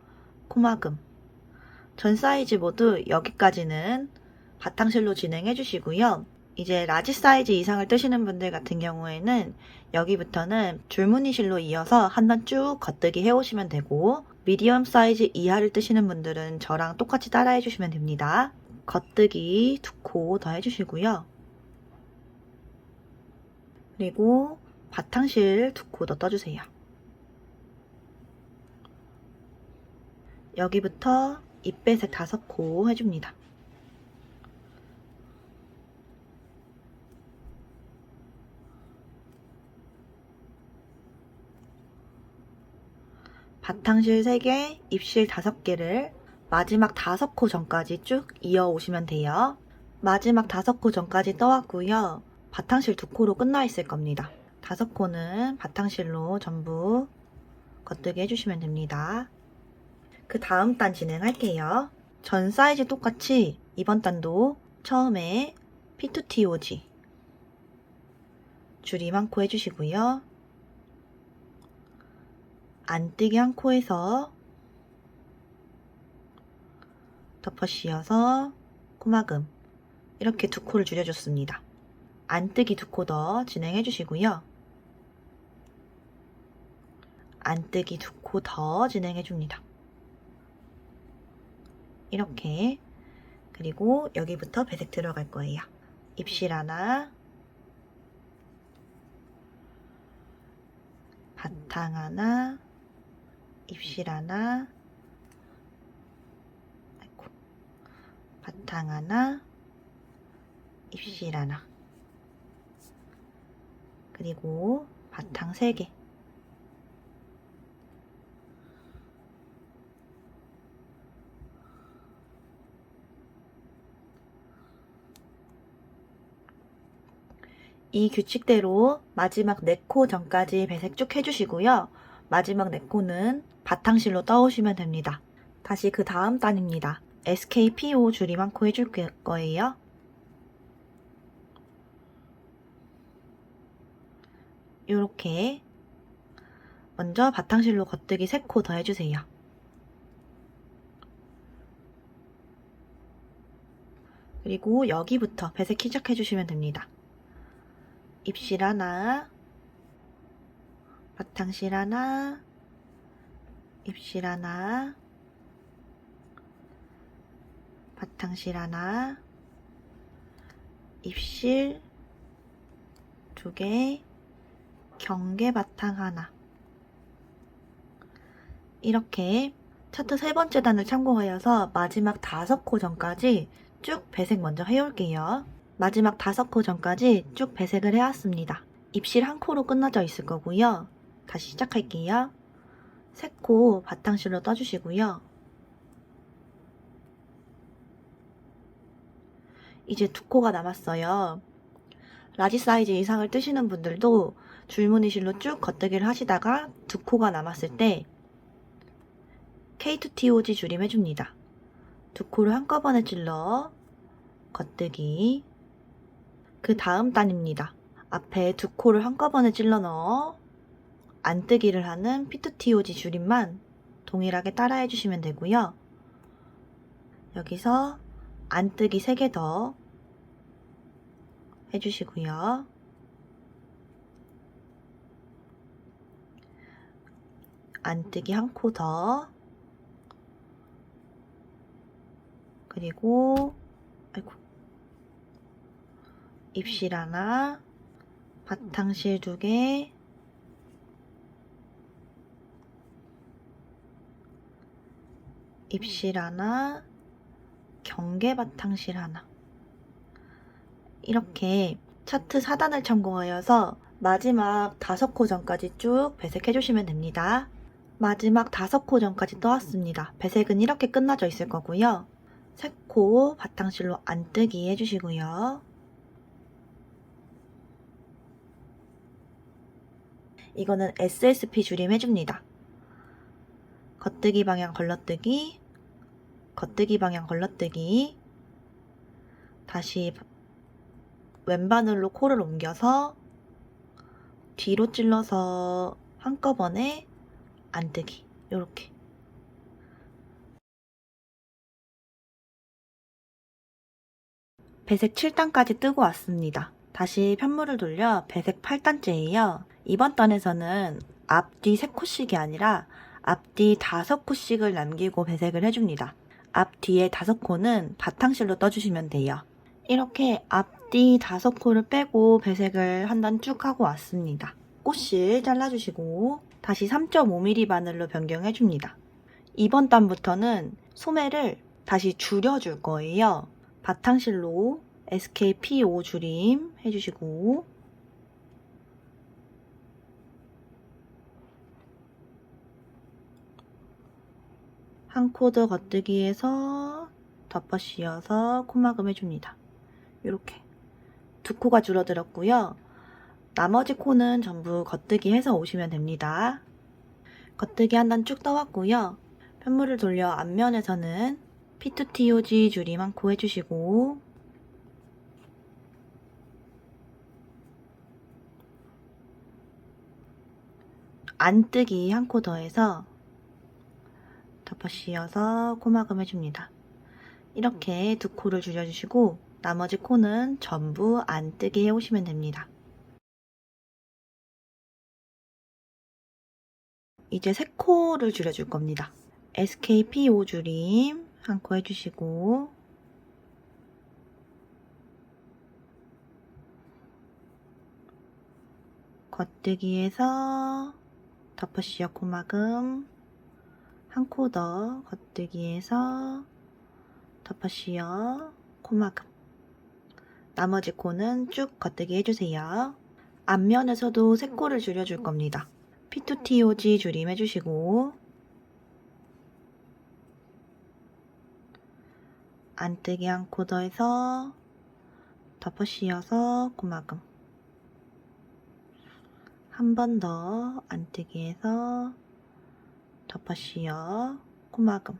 S1: 코막음. 전 사이즈 모두 여기까지는 바탕실로 진행해 주시고요. 이제 라지 사이즈 이상을 뜨시는 분들 같은 경우에는 여기부터는 줄무늬실로 이어서 한 단 쭉 겉뜨기 해오시면 되고, 미디엄 사이즈 이하를 뜨시는 분들은 저랑 똑같이 따라 해주시면 됩니다. 겉뜨기 2코 더 해주시고요. 그리고 바탕실 2코 더 떠주세요. 여기부터 잎배색 5코 해줍니다. 바탕실 3개, 잎실 5개를 마지막 5코 전까지 쭉 이어오시면 돼요. 마지막 5코 전까지 떠왔고요. 바탕실 2코로 끝나 있을 겁니다. 5코는 바탕실로 전부 겉뜨기 해주시면 됩니다. 그 다음 단 진행할게요. 전 사이즈 똑같이 이번 단도 처음에 P2TOG 줄임 1코 해주시고요. 안뜨기 1코에서 덮어 씌워서 코막음, 이렇게 2코를 줄여줬습니다. 안뜨기 2코 더 진행해 주시고요. 안뜨기 2코 더 진행해 줍니다. 이렇게. 그리고 여기부터 배색 들어갈 거예요. 잎실 하나, 바탕 하나, 잎실 하나, 아이고, 바탕 하나, 잎실 하나, 그리고 바탕 3개. 이 규칙대로 마지막 4코 전까지 배색 쭉 해주시고요. 마지막 4코는 바탕실로 떠오시면 됩니다. 다시 그 다음 단입니다. SKPO 줄임 1코 해줄 거예요. 이렇게 먼저 바탕실로 겉뜨기 3코 더 해주세요. 그리고 여기부터 배색 시작해주시면 됩니다. 잎실 하나, 바탕실 하나, 잎실 하나, 바탕실 하나, 잎실 2개, 경계 바탕 하나. 이렇게 차트 3번째 단을 참고하여서 마지막 5코 전까지 쭉 배색 먼저 해올게요. 마지막 5코 전까지 쭉 배색을 해왔습니다. 잎실 1코로 끝나져 있을 거고요. 다시 시작할게요. 3코 바탕실로 떠주시고요. 이제 2코가 남았어요. 라지 사이즈 이상을 뜨시는 분들도 줄무늬실로 쭉 겉뜨기를 하시다가 2코가 남았을 때 K2TOG 줄임 해줍니다. 2코를 한꺼번에 찔러 겉뜨기. 그 다음 단입니다. 앞에 2코를 한꺼번에 찔러 넣어 안뜨기를 하는 P2TOG 줄임만 동일하게 따라 해주시면 되고요. 여기서 안뜨기 3개 더 해주시고요. 안뜨기 1코 더, 그리고 아이고, 잎실 하나, 바탕실 2개, 잎실 하나, 경계 바탕실 하나. 이렇게 차트 4단을 참고하여서 마지막 5코 전까지 쭉 배색해 주시면 됩니다. 마지막 5코 전까지 떠왔습니다. 배색은 이렇게 끝나져 있을 거고요. 3코 바탕실로 안뜨기 해주시고요. 이거는 SSP 줄임 해줍니다. 겉뜨기 방향 걸러뜨기, 겉뜨기 방향 걸러뜨기, 다시 왼바늘로 코를 옮겨서 뒤로 찔러서 한꺼번에 안뜨기. 요렇게. 배색 7단까지 뜨고 왔습니다. 다시 편물을 돌려 배색 8단째예요. 이번 단에서는 앞뒤 3코씩이 아니라 앞뒤 5코씩을 남기고 배색을 해줍니다. 앞뒤에 5코는 바탕실로 떠주시면 돼요. 이렇게 앞뒤 5코를 빼고 배색을 한 단 쭉 하고 왔습니다. 꽃실 잘라주시고 다시 3.5mm 바늘로 변경해줍니다. 이번 단부터는 소매를 다시 줄여줄 거예요. 바탕실로 SKP5 줄임 해주시고 한 코드 겉뜨기에서 덮어 씌워서 코막음 해줍니다. 이렇게 2코가 줄어들었고요. 나머지 코는 전부 겉뜨기 해서 오시면 됩니다. 겉뜨기 한 단 쭉 떠왔고요. 편물을 돌려 앞면에서는 P2TOG 줄임 한 코 해주시고 안뜨기 한 코 더해서 덮어 씌워서 코막음 해줍니다. 이렇게 2코를 줄여주시고 나머지 코는 전부 안뜨기 해오시면 됩니다. 이제 3코를 줄여줄 겁니다. SKP5 줄임 한 코 해주시고 겉뜨기에서 덮어 씌워 코막음 한 코 더 겉뜨기에서 덮어 씌워 코막음 나머지 코는 쭉 겉뜨기 해주세요. 앞면에서도 3코를 줄여줄 겁니다. P2TOG 줄임 해주시고 안뜨기 한 코 더해서 덮어 씌워서 코막음 한 번 더 안뜨기해서 덮어 씌워 코막음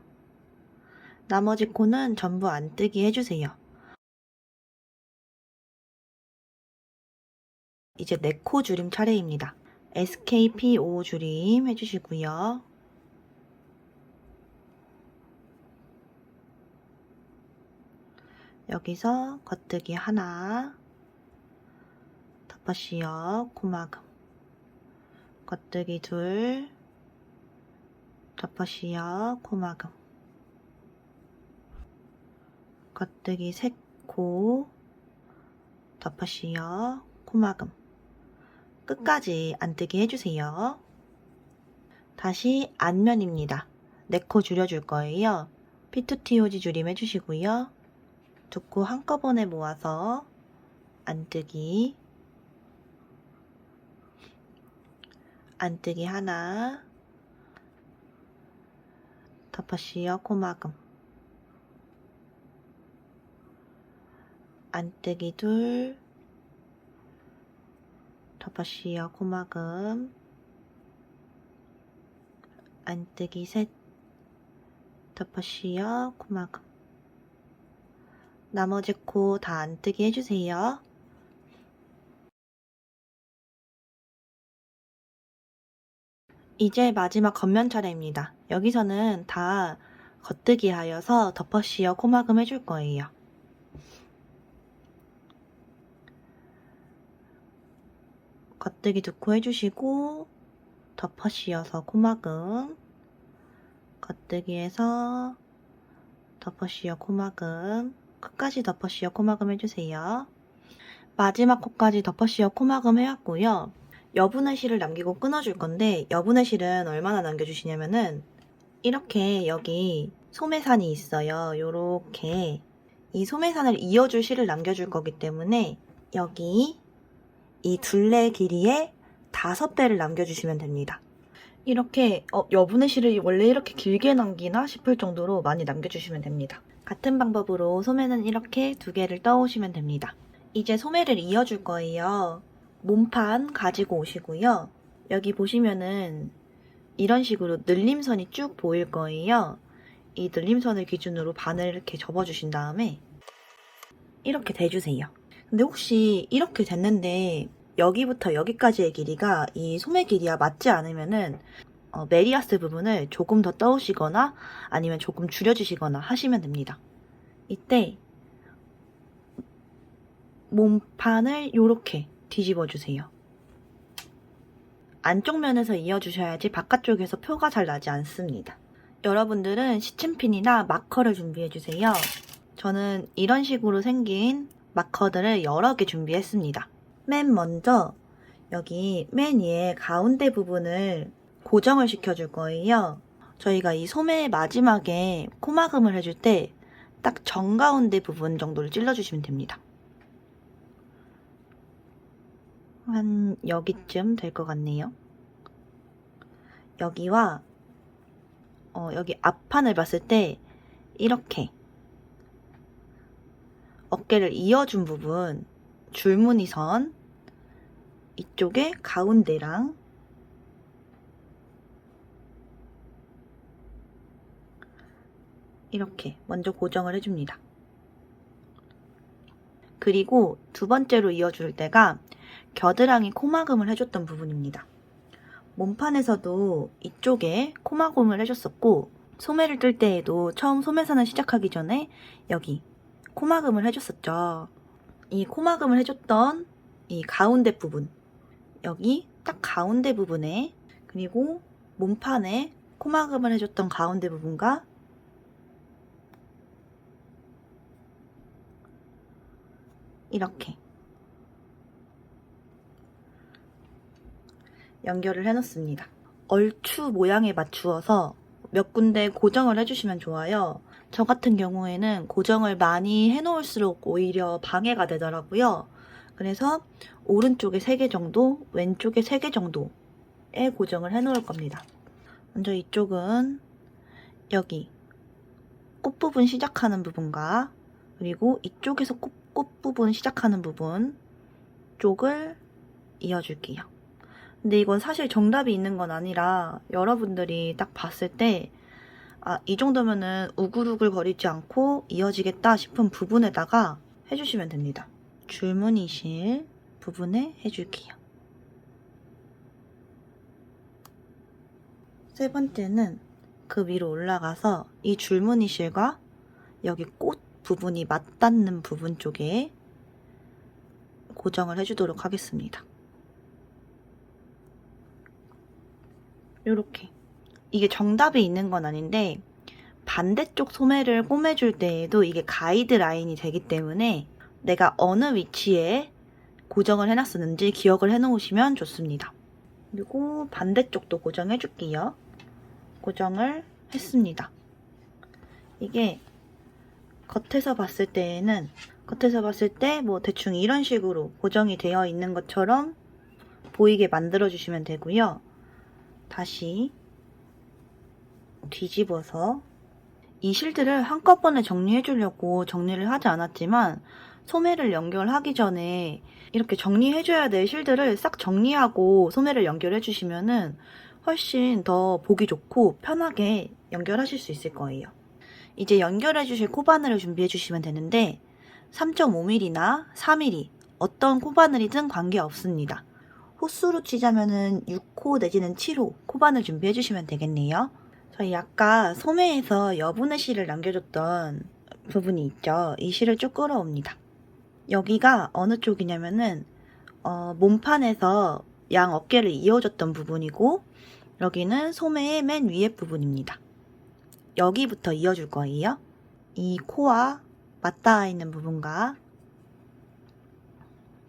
S1: 나머지 코는 전부 안뜨기 해주세요. 이제 4코 줄임 차례입니다. SKP5 줄임 해주시고요. 여기서 겉뜨기 하나 덮어 씌워 코막음 겉뜨기 둘 덮어 씌워 코막음 겉뜨기 3코 덮어 씌워 코막음 끝까지 안뜨기 해주세요. 다시 앞면입니다. 4코 줄여줄 거예요. P2TOG 줄임 해주시고요. 2코 한꺼번에 모아서 안뜨기 안뜨기 하나 덮어 씌워 코막음 안뜨기 둘 덮어 씌워 코막음 안뜨기 셋 덮어 씌워 코막음 나머지 코 다 안뜨기 해주세요. 이제 마지막 겉면 차례입니다. 여기서는 다 겉뜨기 하여서 덮어 씌워 코막음 해줄 거예요. 겉뜨기 2코 해주시고 덮어 씌워서 코막음 겉뜨기에서 덮어 씌워 코막음 끝까지 덮어 씌워 코막음 해주세요. 마지막 코까지 덮어 씌워 코막음 해왔고요. 여분의 실을 남기고 끊어줄 건데 여분의 실은 얼마나 남겨주시냐면은 이렇게 여기 소매산이 있어요. 요렇게 이 소매산을 이어줄 실을 남겨줄 거기 때문에 여기 이 둘레 길이의 5배를 남겨주시면 됩니다. 이렇게 여분의 실을 원래 이렇게 길게 남기나 싶을 정도로 많이 남겨주시면 됩니다. 같은 방법으로 소매는 이렇게 2개를 떠오시면 됩니다. 이제 소매를 이어줄 거예요. 몸판 가지고 오시고요. 여기 보시면은 이런 식으로 늘림선이 쭉 보일 거예요. 이 늘림선을 기준으로 바늘 이렇게 접어주신 다음에 이렇게 대주세요. 근데 혹시 이렇게 됐는데 여기부터 여기까지의 길이가 이 소매 길이와 맞지 않으면은 메리아스 부분을 조금 더 떠오시거나 아니면 조금 줄여주시거나 하시면 됩니다. 이때 몸판을 이렇게 뒤집어 주세요. 안쪽 면에서 이어주셔야지 바깥쪽에서 표가 잘 나지 않습니다. 여러분들은 시침핀이나 마커를 준비해주세요. 저는 이런 식으로 생긴 마커들을 여러 개 준비했습니다. 맨 먼저 여기 맨 위에 가운데 부분을 고정을 시켜줄 거예요. 저희가 이 소매 마지막에 코막음을 해줄 때 딱 정가운데 부분 정도를 찔러주시면 됩니다. 한 여기쯤 될 것 같네요. 여기와 여기 앞판을 봤을 때 이렇게 어깨를 이어준 부분 줄무늬선 이쪽에 가운데랑 이렇게 먼저 고정을 해줍니다. 그리고 두 번째로 이어줄 때가 겨드랑이 코막음을 해줬던 부분입니다. 몸판에서도 이쪽에 코막음을 해줬었고 소매를 뜰 때에도 처음 소매선을 시작하기 전에 여기 코막음을 해줬었죠. 이 코막음을 해줬던 이 가운데 부분 여기 딱 가운데 부분에 그리고 몸판에 코막음을 해줬던 가운데 부분과 이렇게 연결을 해놓습니다. 얼추 모양에 맞추어서 몇 군데 고정을 해주시면 좋아요. 저 같은 경우에는 고정을 많이 해놓을수록 오히려 방해가 되더라고요. 그래서 오른쪽에 3개 정도, 왼쪽에 3개 정도에 고정을 해놓을 겁니다. 먼저 이쪽은 여기 꽃부분 시작하는 부분과 그리고 이쪽에서 꽃부분 시작하는 부분 쪽을 이어줄게요. 근데 이건 사실 정답이 있는 건 아니라 여러분들이 딱 봤을 때 이 정도면은 우글우글 거리지 않고 이어지겠다 싶은 부분에다가 해주시면 됩니다. 줄무늬실 부분에 해줄게요. 세 번째는 그 위로 올라가서 이 줄무늬실과 여기 꽃 부분이 맞닿는 부분 쪽에 고정을 해주도록 하겠습니다. 요렇게. 이게 정답이 있는 건 아닌데 반대쪽 소매를 꼬매줄 때에도 이게 가이드라인이 되기 때문에 내가 어느 위치에 고정을 해놨었는지 기억을 해놓으시면 좋습니다. 그리고 반대쪽도 고정해줄게요. 고정을 했습니다. 이게 겉에서 봤을 때 뭐 대충 이런 식으로 고정이 되어 있는 것처럼 보이게 만들어주시면 되고요. 다시 뒤집어서 이 실들을 한꺼번에 정리해 주려고 정리를 하지 않았지만 소매를 연결하기 전에 이렇게 정리해줘야 될 실들을 싹 정리하고 소매를 연결해 주시면은 훨씬 더 보기 좋고 편하게 연결하실 수 있을 거예요. 이제 연결해 주실 코바늘을 준비해 주시면 되는데 3.5mm나 4mm 어떤 코바늘이든 관계없습니다. 호수로 치자면은 6호 내지는 7호 코바늘 준비해 주시면 되겠네요. 저희 아까 소매에서 여분의 실을 남겨줬던 부분이 있죠. 이 실을 쭉 끌어옵니다. 여기가 어느 쪽이냐면은 몸판에서 양 어깨를 이어줬던 부분이고 여기는 소매의 맨 위에 부분입니다. 여기부터 이어줄 거예요. 이 코와 맞닿아 있는 부분과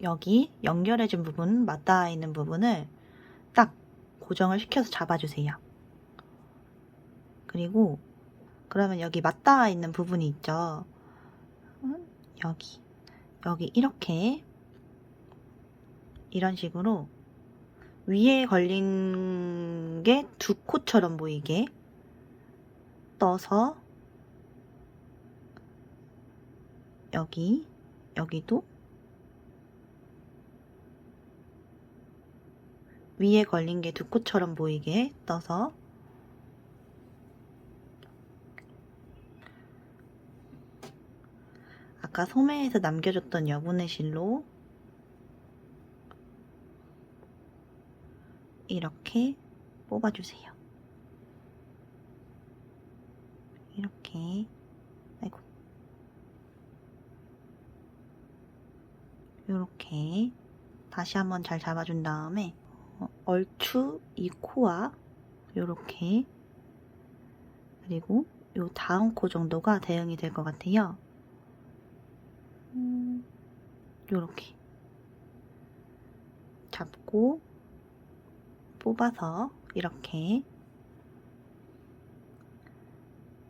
S1: 여기 연결해준 부분, 맞닿아 있는 부분을 딱 고정을 시켜서 잡아주세요. 그리고 그러면 여기 맞닿아 있는 부분이 있죠. 여기 이렇게 이런 식으로 위에 걸린 게 두 코처럼 보이게 떠서 여기도 위에 걸린 게 두 코처럼 보이게 떠서 아까 소매에서 남겨줬던 여분의 실로 이렇게 뽑아주세요. 이렇게, 아이고, 요렇게 다시 한번 잘 잡아준 다음에 얼추 이 코와 요렇게, 그리고 요 다음 코 정도가 대응이 될 것 같아요. 요렇게 잡고 뽑아서 이렇게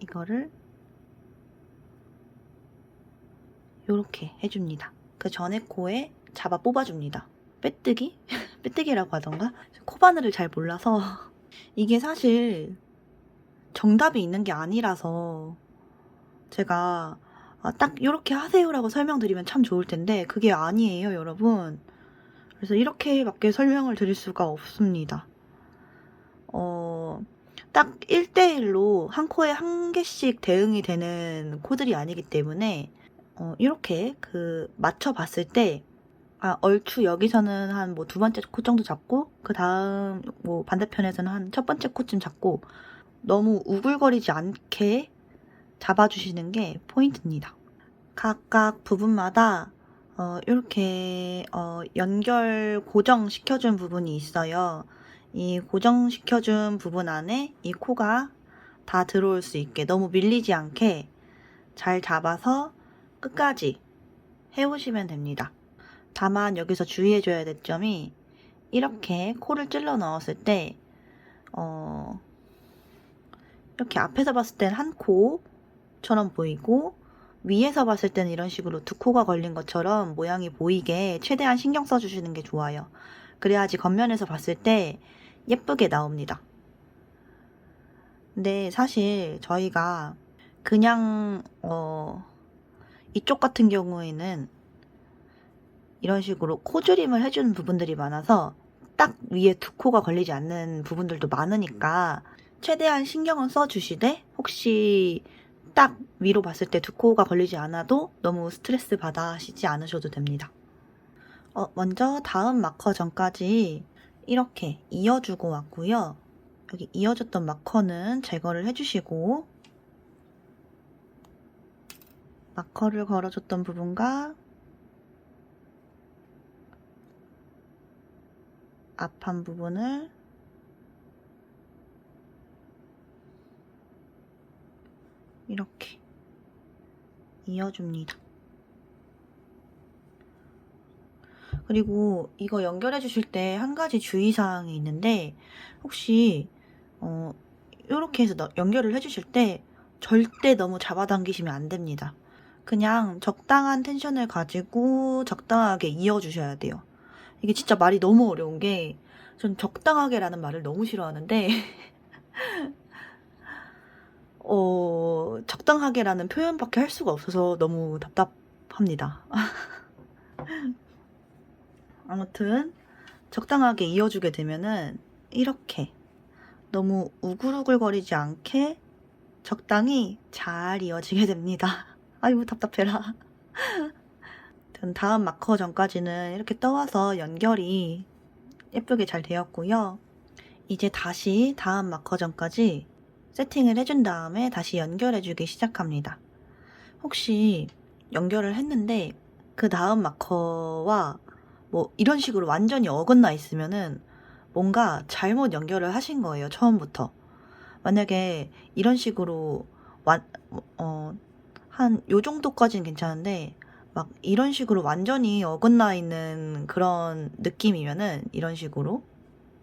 S1: 이거를 요렇게 해줍니다. 그 전에 코에 잡아 뽑아줍니다. 빼뜨기? 빼뜨기라고 하던가? 코바늘을 잘 몰라서 이게 사실 정답이 있는 게 아니라서 제가 딱 이렇게 하세요라고 설명드리면 참 좋을 텐데 그게 아니에요, 여러분. 그래서 이렇게밖에 설명을 드릴 수가 없습니다. 딱 1대1로 한 코에 한 개씩 대응이 되는 코들이 아니기 때문에 이렇게 맞춰봤을 때 얼추 여기서는 한 뭐 두 번째 코 정도 잡고 그 다음 뭐 반대편에서는 한 첫 번째 코쯤 잡고 너무 우글거리지 않게 잡아주시는 게 포인트입니다. 각각 부분마다 이렇게 연결 고정시켜준 부분이 있어요. 이 고정시켜준 부분 안에 이 코가 다 들어올 수 있게 너무 밀리지 않게 잘 잡아서 끝까지 해오시면 됩니다. 다만 여기서 주의해줘야 될 점이 이렇게 코를 찔러 넣었을 때 이렇게 앞에서 봤을 땐 한 코처럼 보이고 위에서 봤을 때는 이런 식으로 두 코가 걸린 것처럼 모양이 보이게 최대한 신경 써주시는 게 좋아요. 그래야지 겉면에서 봤을 때 예쁘게 나옵니다. 근데 사실 저희가 그냥 이쪽 같은 경우에는 이런 식으로 코줄임을 해주는 부분들이 많아서 딱 위에 두 코가 걸리지 않는 부분들도 많으니까 최대한 신경은 써주시되 혹시 딱 위로 봤을 때 두 코가 걸리지 않아도 너무 스트레스 받아 하시지 않으셔도 됩니다. 먼저 다음 마커 전까지 이렇게 이어주고 왔고요. 여기 이어졌던 마커는 제거를 해주시고 마커를 걸어줬던 부분과 앞한 부분을 이렇게 이어줍니다. 그리고 이거 연결해 주실 때 한 가지 주의사항이 있는데 혹시 이렇게 해서 연결을 해 주실 때 절대 너무 잡아당기시면 안 됩니다. 그냥 적당한 텐션을 가지고 적당하게 이어주셔야 돼요. 이게 진짜 말이 너무 어려운 게 전 적당하게라는 말을 너무 싫어하는데 적당하게라는 표현밖에 할 수가 없어서 너무 답답합니다. 아무튼 적당하게 이어주게 되면은 이렇게 너무 우글우글거리지 않게 적당히 잘 이어지게 됩니다. 아이고 답답해라. 다음 마커 전까지는 이렇게 떠와서 연결이 예쁘게 잘 되었고요. 이제 다시 다음 마커 전까지 세팅을 해준 다음에 다시 연결해주기 시작합니다. 혹시 연결을 했는데 그 다음 마커와 뭐 이런 식으로 완전히 어긋나 있으면은 뭔가 잘못 연결을 하신 거예요, 처음부터. 만약에 이런 식으로 한 요 정도까지는 괜찮은데 막 이런 식으로 완전히 어긋나 있는 그런 느낌이면은 이런 식으로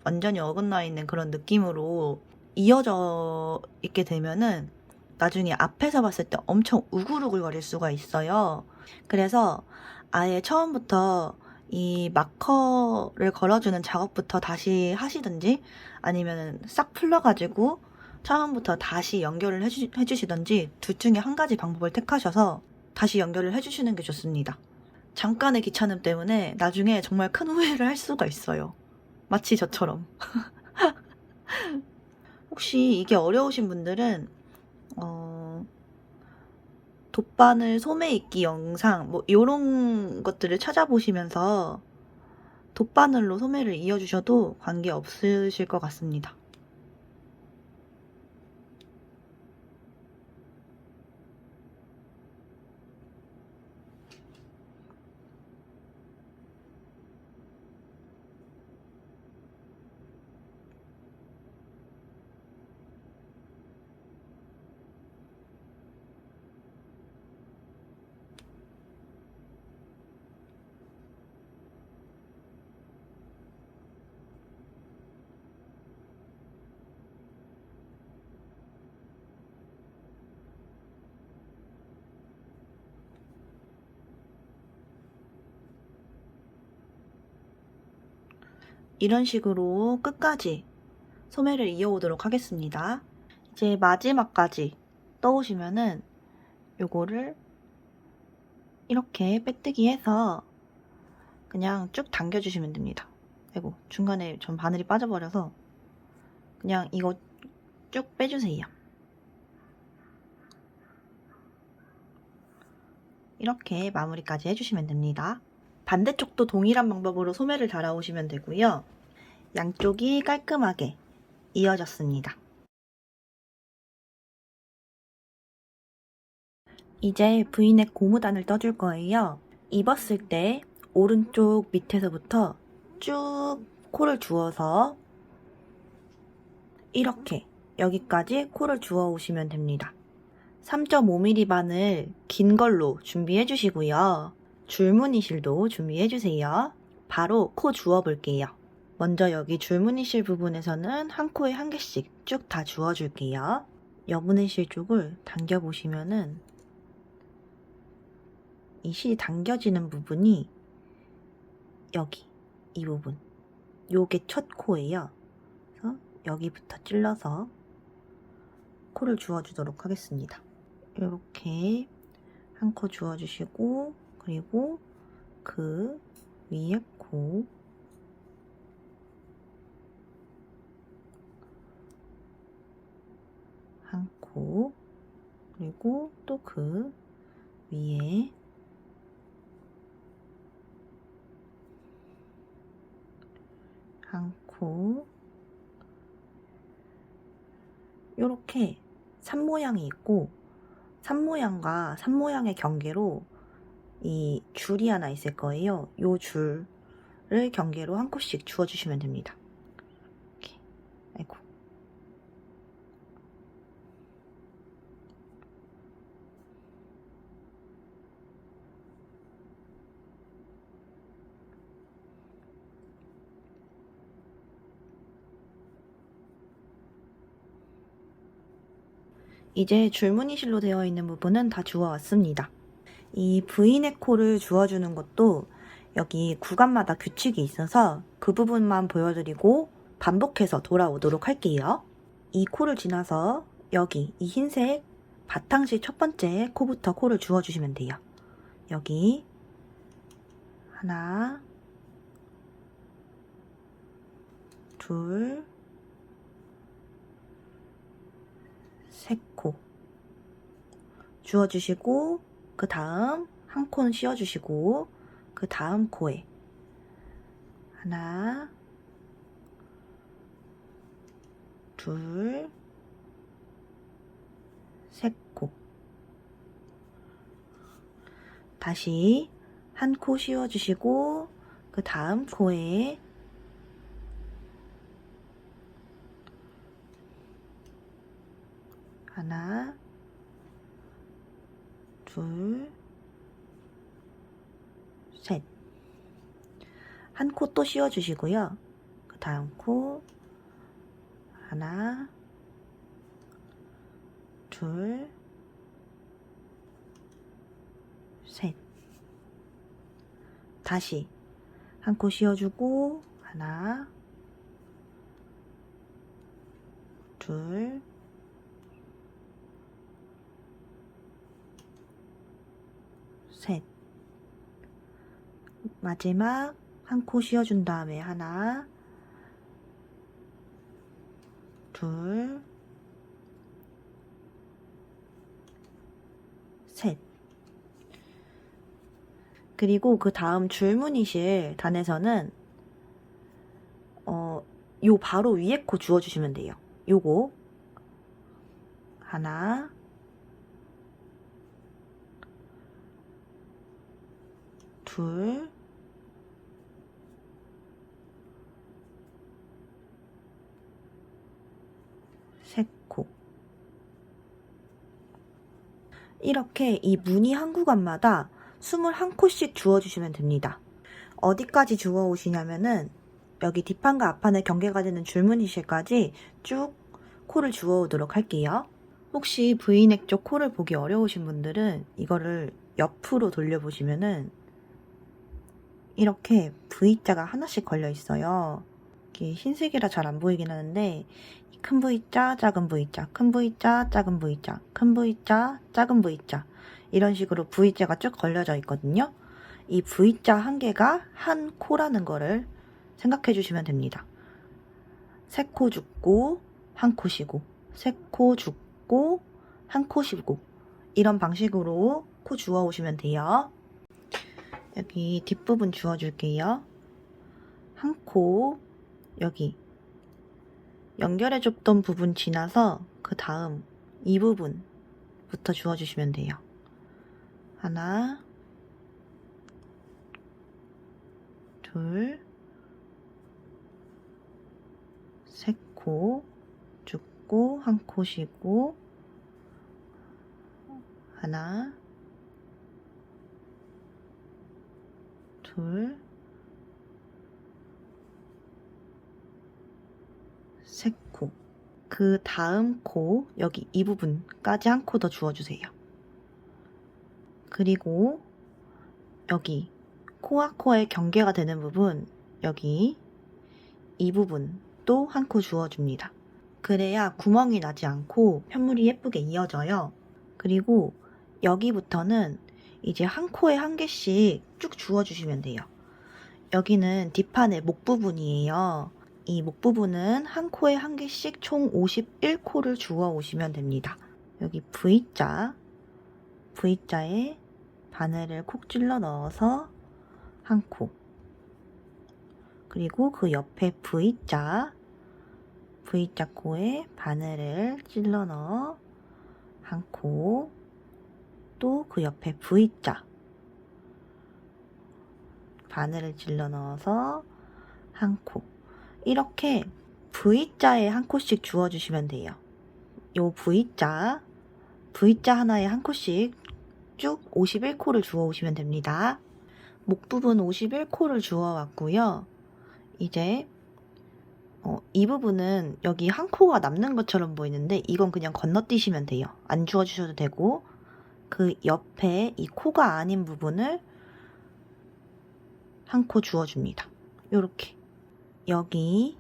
S1: 완전히 어긋나 있는 그런 느낌으로 이어져 있게 되면은 나중에 앞에서 봤을 때 엄청 우글우글거릴 수가 있어요. 그래서 아예 처음부터 이 마커를 걸어주는 작업부터 다시 하시든지 아니면 싹 풀러가지고 처음부터 다시 연결을 해주시든지 둘 중에 한 가지 방법을 택하셔서 다시 연결을 해주시는 게 좋습니다. 잠깐의 귀찮음 때문에 나중에 정말 큰 후회를 할 수가 있어요. 마치 저처럼. 혹시 이게 어려우신 분들은 돗바늘 소매 입기 영상 뭐 이런 것들을 찾아보시면서 돗바늘로 소매를 이어주셔도 관계 없으실 것 같습니다. 이런 식으로 끝까지 소매를 이어오도록 하겠습니다. 이제 마지막까지 떠오시면은 요거를 이렇게 빼뜨기 해서 그냥 쭉 당겨주시면 됩니다. 아이고, 중간에 전 바늘이 빠져버려서 그냥 이거 쭉 빼주세요. 이렇게 마무리까지 해주시면 됩니다. 반대쪽도 동일한 방법으로 소매를 달아오시면 되고요. 양쪽이 깔끔하게 이어졌습니다. 이제 V넥 고무단을 떠줄 거예요. 입었을 때 오른쪽 밑에서부터 쭉 코를 주어서 이렇게 여기까지 코를 주어 오시면 됩니다. 3.5mm 바늘 긴 걸로 준비해 주시고요. 줄무늬실도 준비해 주세요. 바로 코 주어 볼게요. 먼저 여기 줄무늬실 부분에서는 한 코에 한 개씩 쭉 다 주어 줄게요. 여분의 실 쪽을 당겨 보시면은 이 실이 당겨지는 부분이 여기 이 부분, 요게 첫 코예요. 그래서 여기부터 찔러서 코를 주어주도록 하겠습니다. 이렇게 한 코 주어주시고, 그리고 그 위에 코 한 코, 그리고 또 그 위에 한 코, 요렇게 산 모양이 있고, 산 모양과 산 모양의 경계로 이 줄이 하나 있을 거예요. 요 줄을 경계로 한 코씩 주어주시면 됩니다. 이렇게. 아이고. 이제 줄무늬실로 되어 있는 부분은 다 주워왔습니다. 이 V넥 코를 주워주는 것도 여기 구간마다 규칙이 있어서 그 부분만 보여드리고 반복해서 돌아오도록 할게요. 이 코를 지나서 여기 이 흰색 바탕실 첫 번째 코부터 코를 주워주시면 돼요. 여기 하나, 둘, 세 코 주워주시고, 그 다음 한 코는 씌워주시고, 그 다음 코에 하나, 둘, 세 코. 다시 한 코 씌워주시고, 그 다음 코에 하나, 둘, 셋. 한 코 또 씌워주시고요. 그 다음 코 하나, 둘, 셋. 다시 한 코 씌워주고 하나, 둘, 셋. 마지막 한 코 씌워준 다음에 하나, 둘, 셋. 그리고 그 다음 줄무늬실 단에서는 요 바로 위에 코 주워주시면 돼요. 요거 하나, 둘, 셋 코. 이렇게 이 무늬 한 구간마다 21코씩 주워주시면 됩니다. 어디까지 주워 오시냐면은 여기 뒷판과 앞판의 경계가 되는 줄무늬실까지 쭉 코를 주워 오도록 할게요. 혹시 V넥 쪽 코를 보기 어려우신 분들은 이거를 옆으로 돌려보시면은 이렇게 V자가 하나씩 걸려 있어요. 이게 흰색이라 잘 안 보이긴 하는데 큰 V자, 작은 V자, 큰 V자, 작은 V자, 큰 V자, 작은 V자 이런 식으로 V자가 쭉 걸려져 있거든요. 이 V자 한 개가 한 코라는 거를 생각해 주시면 됩니다. 세 코 죽고 한 코 쉬고, 세 코 죽고 한 코 쉬고 이런 방식으로 코 주워 오시면 돼요. 여기 뒷부분 주워 줄게요. 한 코 여기 연결해 줬던 부분 지나서 그 다음 이 부분부터 주워 주시면 돼요. 하나, 둘, 세 코 죽고 한 코 쉬고, 하나, 둘, 세 코. 그 다음 코 여기 이 부분까지 한 코 더 주워주세요. 그리고 여기 코와 코의 경계가 되는 부분 여기 이 부분 또 한 코 주워줍니다. 그래야 구멍이 나지 않고 편물이 예쁘게 이어져요. 그리고 여기부터는 이제 한 코에 한 개씩 쭉 주워주시면 돼요. 여기는 뒷판의 목 부분이에요. 이 목 부분은 한 코에 한 개씩 총 51코를 주워 오시면 됩니다. 여기 V자에 바늘을 콕 찔러 넣어서 한 코, 그리고 그 옆에 V자 코에 바늘을 찔러 넣어 한 코, 또 그 옆에 V자 바늘을 찔러 넣어서 한 코. 이렇게 V자에 한 코씩 주워주시면 돼요. 요 V자 하나에 한 코씩 쭉 51코를 주워 오시면 됩니다. 목 부분 51코를 주워 왔고요. 이제 이 부분은 여기 한 코가 남는 것처럼 보이는데 이건 그냥 건너뛰시면 돼요. 안 주워 주셔도 되고, 그 옆에 이 코가 아닌 부분을 한 코 주워줍니다. 요렇게 여기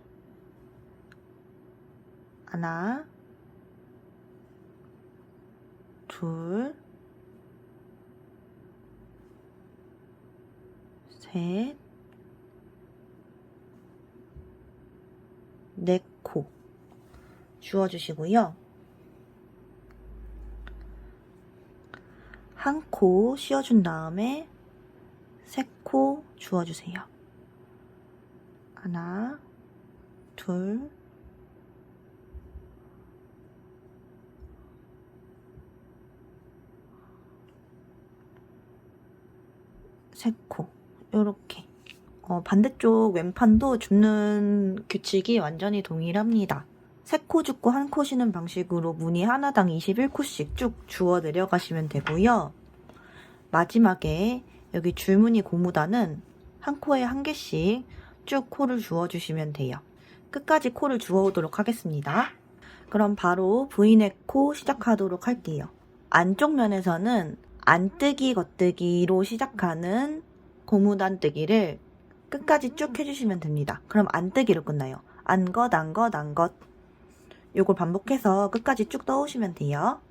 S1: 하나, 둘, 셋, 네 코 주워주시고요. 한 코 씌워준 다음에 세 코 주워주세요. 하나, 둘, 세 코. 요렇게 반대쪽 왼판도 줍는 규칙이 완전히 동일합니다. 세 코 줍고 한 코 쉬는 방식으로 무늬 하나당 21코씩 쭉 주워 내려가시면 되고요. 마지막에 여기 줄무늬 고무단은 한 코에 한 개씩 쭉 코를 주워주시면 돼요. 끝까지 코를 주워오도록 하겠습니다. 그럼 바로 V넥 코 시작하도록 할게요. 안쪽 면에서는 안뜨기 겉뜨기로 시작하는 고무단뜨기를 끝까지 쭉 해주시면 됩니다. 그럼 안뜨기로 끝나요. 안것, 안것, 안것. 요걸 반복해서 끝까지 쭉 떠오시면 돼요.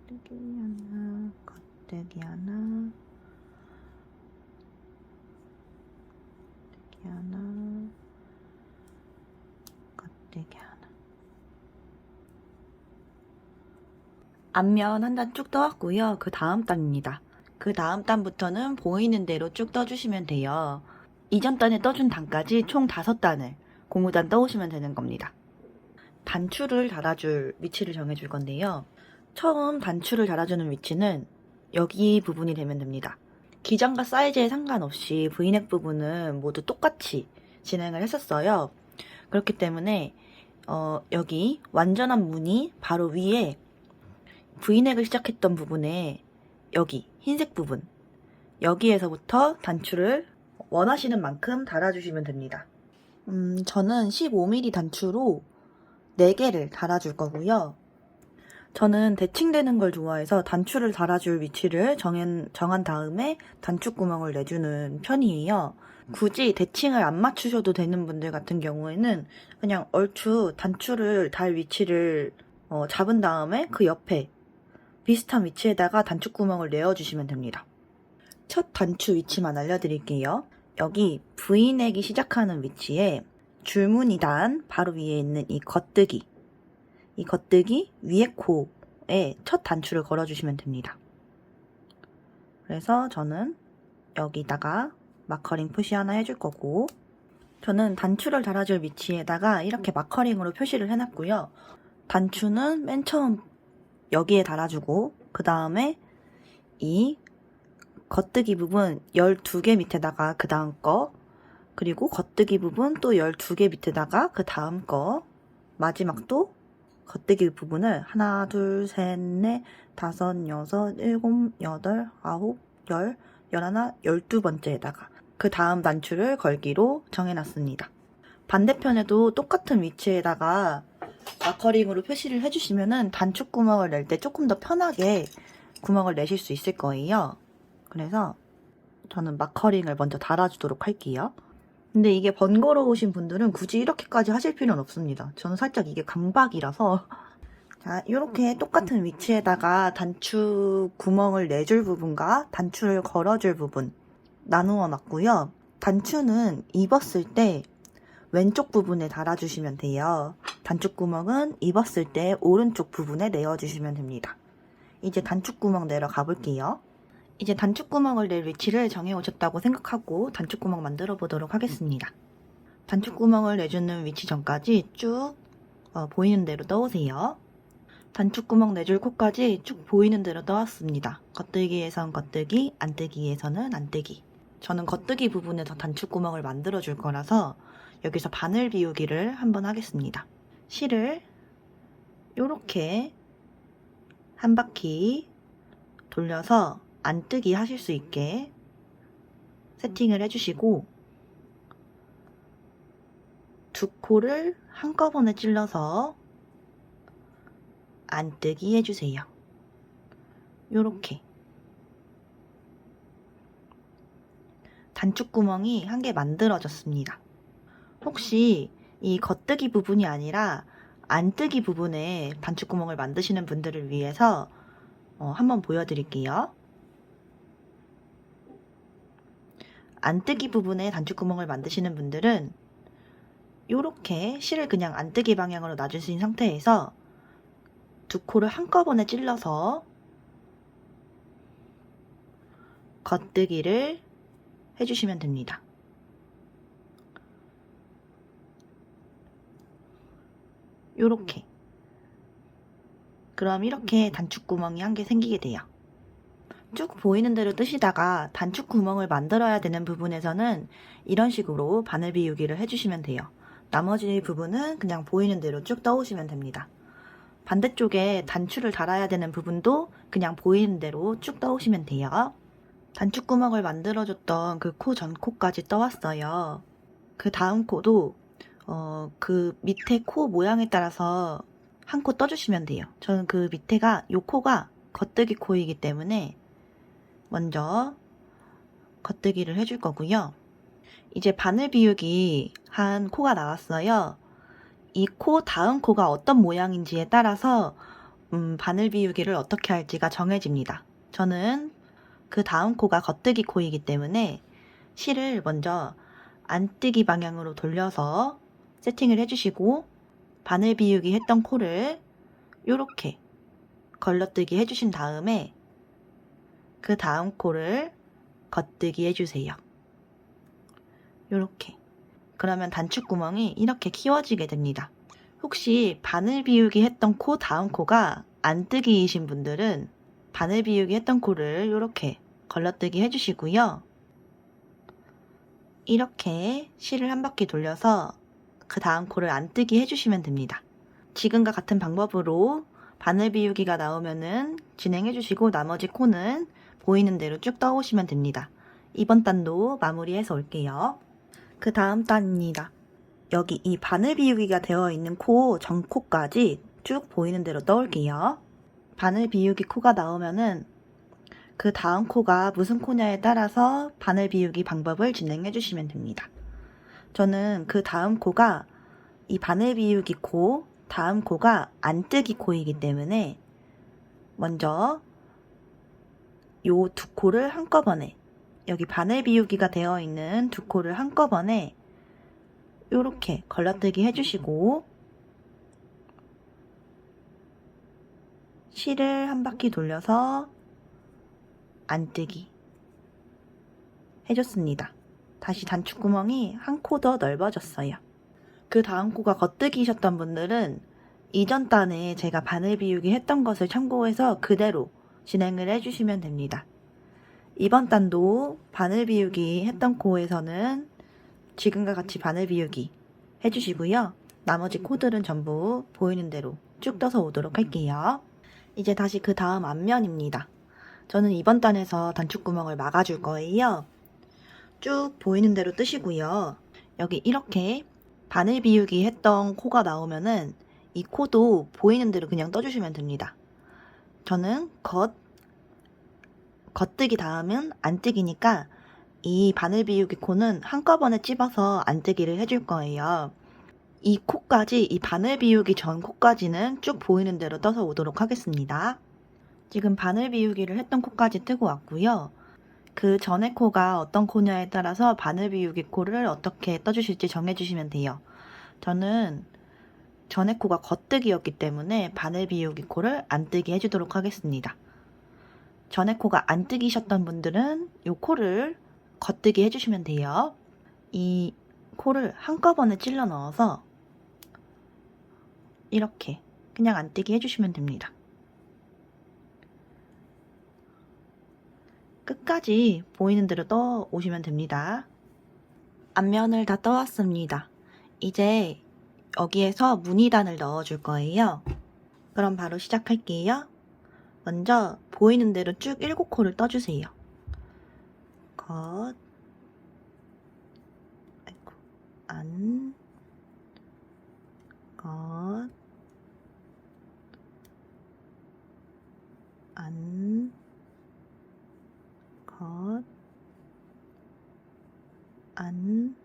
S1: 겉뜨기 하나, 겉뜨기 하나, 겉뜨기 하나, 겉뜨기 하나. 앞면 한 단 쭉 떠왔고요. 그 다음 단입니다. 그 다음 단부터는 보이는 대로 쭉 떠주시면 돼요. 이전 단에 떠준 단까지 총 5단을 고무단 떠오시면 되는 겁니다. 단추를 달아줄 위치를 정해줄 건데요. 처음 단추를 달아주는 위치는 여기 부분이 되면 됩니다. 기장과 사이즈에 상관없이 V넥 부분은 모두 똑같이 진행을 했었어요. 그렇기 때문에 여기 완전한 무늬 바로 위에 V넥을 시작했던 부분에 여기 흰색 부분, 여기에서부터 단추를 원하시는 만큼 달아주시면 됩니다. 저는 15mm 단추로 4개를 달아줄 거고요. 저는 대칭되는 걸 좋아해서 단추를 달아줄 위치를 정한 다음에 단추구멍을 내주는 편이에요. 굳이 대칭을 안 맞추셔도 되는 분들 같은 경우에는 그냥 얼추 단추를 달 위치를 잡은 다음에 그 옆에 비슷한 위치에다가 단추구멍을 내어주시면 됩니다. 첫 단추 위치만 알려드릴게요. 여기 V넥이 시작하는 위치에 줄무늬 단 바로 위에 있는 이 겉뜨기 위에 코에 첫 단추를 걸어주시면 됩니다. 그래서 저는 여기다가 마커링 표시 하나 해줄 거고, 저는 단추를 달아줄 위치에다가 이렇게 마커링으로 표시를 해놨고요. 단추는 맨 처음 여기에 달아주고, 그 다음에 이 겉뜨기 부분 12개 밑에다가 그 다음 거, 그리고 겉뜨기 부분 또 12개 밑에다가 그 다음 거, 마지막도 겉뜨기 부분을 하나, 둘, 셋, 넷, 다섯, 여섯, 일곱, 여덟, 아홉, 열, 열하나, 12번째에다가 그 다음 단추를 걸기로 정해놨습니다. 반대편에도 똑같은 위치에다가 마커링으로 표시를 해주시면은 단추구멍을 낼 때 조금 더 편하게 구멍을 내실 수 있을 거예요. 그래서 저는 마커링을 먼저 달아주도록 할게요. 근데 이게 번거로우신 분들은 굳이 이렇게까지 하실 필요는 없습니다. 저는 살짝 이게 강박이라서 자, 이렇게 똑같은 위치에다가 단추 구멍을 내줄 부분과 단추를 걸어줄 부분 나누어 놨고요. 단추는 입었을 때 왼쪽 부분에 달아주시면 돼요. 단추구멍은 입었을 때 오른쪽 부분에 내어주시면 됩니다. 이제 단추구멍 내러 가볼게요. 이제 단추구멍을 낼 위치를 정해 오셨다고 생각하고 단추구멍 만들어 보도록 하겠습니다. 단추구멍을 내주는 위치 전까지 쭉 보이는 대로 떠오세요. 단추구멍 내줄 코까지 쭉 보이는 대로 떠왔습니다. 겉뜨기에선 겉뜨기, 안뜨기에서는 안뜨기. 저는 겉뜨기 부분에서 단추구멍을 만들어 줄 거라서 여기서 바늘 비우기를 한번 하겠습니다. 실을 이렇게 한 바퀴 돌려서 안뜨기 하실 수 있게 세팅을 해주시고, 두 코를 한꺼번에 찔러서 안뜨기 해주세요. 요렇게 단추구멍이 한 개 만들어졌습니다. 혹시 이 겉뜨기 부분이 아니라 안뜨기 부분에 단추구멍을 만드시는 분들을 위해서 한번 보여드릴게요. 안뜨기 부분에 단추구멍을 만드시는 분들은 이렇게 실을 그냥 안뜨기 방향으로 놔주신 상태에서 두 코를 한꺼번에 찔러서 겉뜨기를 해주시면 됩니다. 요렇게. 그럼 이렇게 단추구멍이 한 개 생기게 돼요. 쭉 보이는 대로 뜨시다가 단추구멍을 만들어야 되는 부분에서는 이런 식으로 바늘 비우기를 해주시면 돼요. 나머지 부분은 그냥 보이는 대로 쭉 떠오시면 됩니다. 반대쪽에 단추를 달아야 되는 부분도 그냥 보이는 대로 쭉 떠오시면 돼요. 단추구멍을 만들어줬던 그 코 전 코까지 떠왔어요. 그 다음 코도 그 밑에 코 모양에 따라서 한 코 떠주시면 돼요. 저는 그 밑에가 요 코가 겉뜨기 코이기 때문에 먼저 겉뜨기를 해줄 거고요. 이제 바늘 비우기 한 코가 나왔어요. 이 코 다음 코가 어떤 모양인지에 따라서 바늘 비우기를 어떻게 할지가 정해집니다. 저는 그 다음 코가 겉뜨기 코이기 때문에 실을 먼저 안뜨기 방향으로 돌려서 세팅을 해주시고, 바늘 비우기 했던 코를 이렇게 걸러뜨기 해주신 다음에 그 다음 코를 겉뜨기 해주세요. 이렇게. 그러면 단추구멍이 이렇게 키워지게 됩니다. 혹시 바늘 비우기 했던 코 다음 코가 안뜨기이신 분들은 바늘 비우기 했던 코를 이렇게 걸러뜨기 해주시고요. 이렇게 실을 한 바퀴 돌려서 그 다음 코를 안뜨기 해주시면 됩니다. 지금과 같은 방법으로 바늘 비우기가 나오면은 진행해주시고 나머지 코는 보이는 대로 쭉 떠오시면 됩니다. 이번 단도 마무리해서 올게요. 그 다음 단입니다. 여기 이 바늘 비우기가 되어 있는 코 전코까지 쭉 보이는 대로 떠올게요. 바늘 비우기 코가 나오면은 그 다음 코가 무슨 코냐에 따라서 바늘 비우기 방법을 진행해 주시면 됩니다. 저는 그 다음 코가 이 바늘 비우기 코, 다음 코가 안뜨기 코이기 때문에 먼저 요 두 코를 한꺼번에, 여기 바늘 비우기가 되어 있는 두 코를 한꺼번에 요렇게 걸러뜨기 해주시고 실을 한 바퀴 돌려서 안뜨기 해줬습니다. 다시 단추구멍이 한 코 더 넓어졌어요. 그 다음 코가 겉뜨기셨던 분들은 이전 단에 제가 바늘 비우기 했던 것을 참고해서 그대로 진행을 해주시면 됩니다. 이번 단도 바늘 비우기 했던 코에서는 지금과 같이 바늘 비우기 해주시고요. 나머지 코들은 전부 보이는 대로 쭉 떠서 오도록 할게요. 이제 다시 그 다음 앞면입니다. 저는 이번 단에서 단추구멍을 막아줄 거예요. 쭉 보이는 대로 뜨시고요. 여기 이렇게 바늘 비우기 했던 코가 나오면은 이 코도 보이는 대로 그냥 떠주시면 됩니다. 저는 겉뜨기 다음은 안뜨기니까 이 바늘 비우기 코는 한꺼번에 찝어서 안뜨기를 해줄 거예요. 이 코까지, 이 바늘 비우기 전 코까지는 쭉 보이는 대로 떠서 오도록 하겠습니다. 지금 바늘 비우기를 했던 코까지 뜨고 왔고요. 그 전에 코가 어떤 코냐에 따라서 바늘 비우기 코를 어떻게 떠주실지 정해주시면 돼요. 저는 전에 코가 겉뜨기였기 때문에 바늘 비우기 코를 안뜨기 해주도록 하겠습니다. 전에 코가 안뜨기셨던 분들은 이 코를 겉뜨기 해주시면 돼요. 이 코를 한꺼번에 찔러 넣어서 이렇게 그냥 안뜨기 해주시면 됩니다. 끝까지 보이는 대로 떠 오시면 됩니다. 앞면을 다 떠왔습니다. 이제 여기에서 무늬단을 넣어줄 거예요. 그럼 바로 시작할게요. 먼저 보이는 대로 쭉 7코를 떠주세요. 겉, 안, 겉, 안, 겉, 안,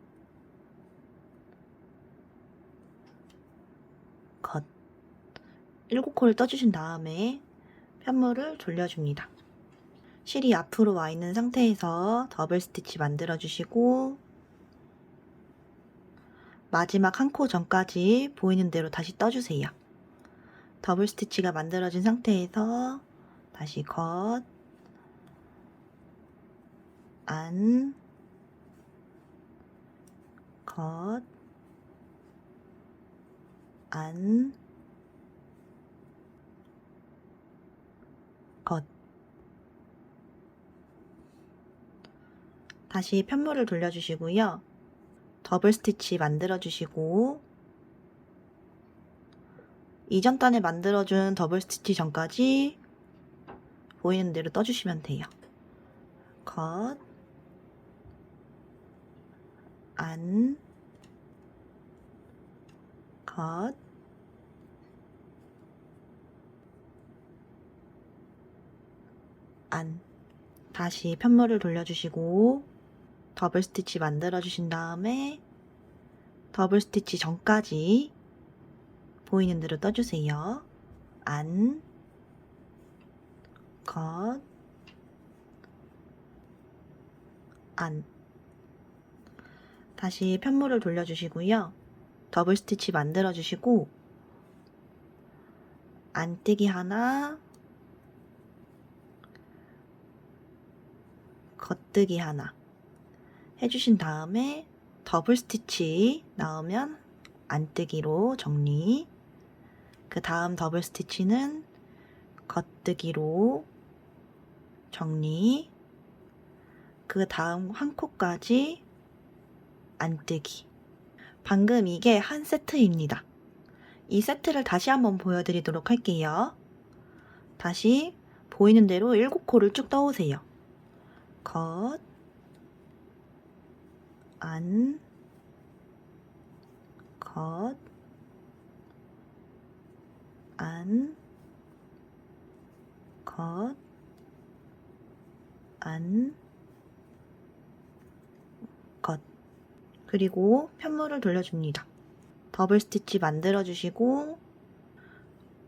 S1: 겉. 7코를 떠주신 다음에 편물을 돌려줍니다. 실이 앞으로 와 있는 상태에서 더블 스티치 만들어 주시고 마지막 한 코 전까지 보이는 대로 다시 떠주세요. 더블 스티치가 만들어진 상태에서 다시 겉, 안, 겉, 안, 겉. 다시 편물을 돌려주시고요. 더블 스티치 만들어주시고 이전 단에 만들어준 더블 스티치 전까지 보이는 대로 떠주시면 돼요. 겉, 안, 겉, 안. 다시 편물을 돌려주시고 더블 스티치 만들어 주신 다음에 더블 스티치 전까지 보이는 대로 떠주세요. 안, 겉, 안. 다시 편물을 돌려주시고요. 더블 스티치 만들어 주시고 안뜨기 하나, 겉뜨기 하나 해주신 다음에 더블 스티치 나오면 안뜨기로 정리. 그 다음 더블 스티치는 겉뜨기로 정리. 그 다음 한 코까지 안뜨기. 방금 이게 한 세트입니다. 이 세트를 다시 한번 보여드리도록 할게요. 다시 보이는 대로 7코를 쭉 떠오세요. 겉, 안, 겉, 안, 겉, 안, 겉. 그리고 편물을 돌려줍니다. 더블 스티치 만들어주시고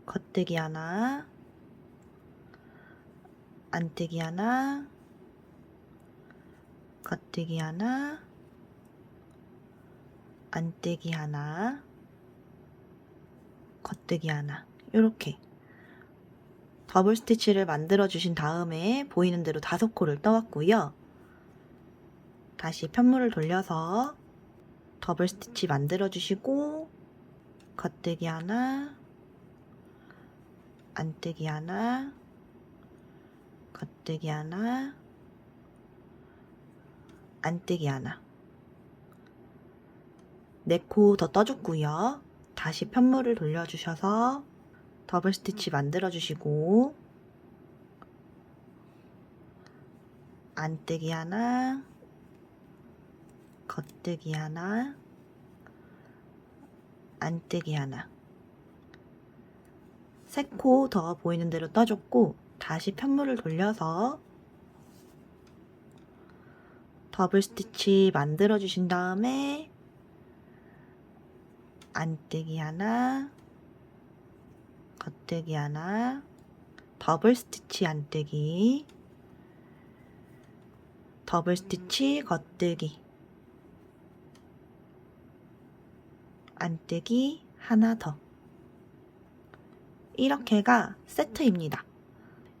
S1: 겉뜨기 하나, 안뜨기 하나, 겉뜨기 하나, 안뜨기 하나, 겉뜨기 하나. 이렇게 더블 스티치를 만들어 주신 다음에 보이는 대로 5코를 떠왔고요. 다시 편물을 돌려서 더블 스티치 만들어 주시고 겉뜨기 하나, 안뜨기 하나, 겉뜨기 하나, 안뜨기 하나. 4코 더 떠줬고요. 다시 편물을 돌려주셔서 더블 스티치 만들어 주시고 안뜨기 하나, 겉뜨기 하나, 안뜨기 하나. 3코 더 보이는 대로 떠줬고 다시 편물을 돌려서 더블 스티치 만들어 주신 다음에 안뜨기 하나, 겉뜨기 하나, 더블 스티치 안뜨기, 더블 스티치 겉뜨기, 안뜨기 하나 더. 이렇게가 세트입니다.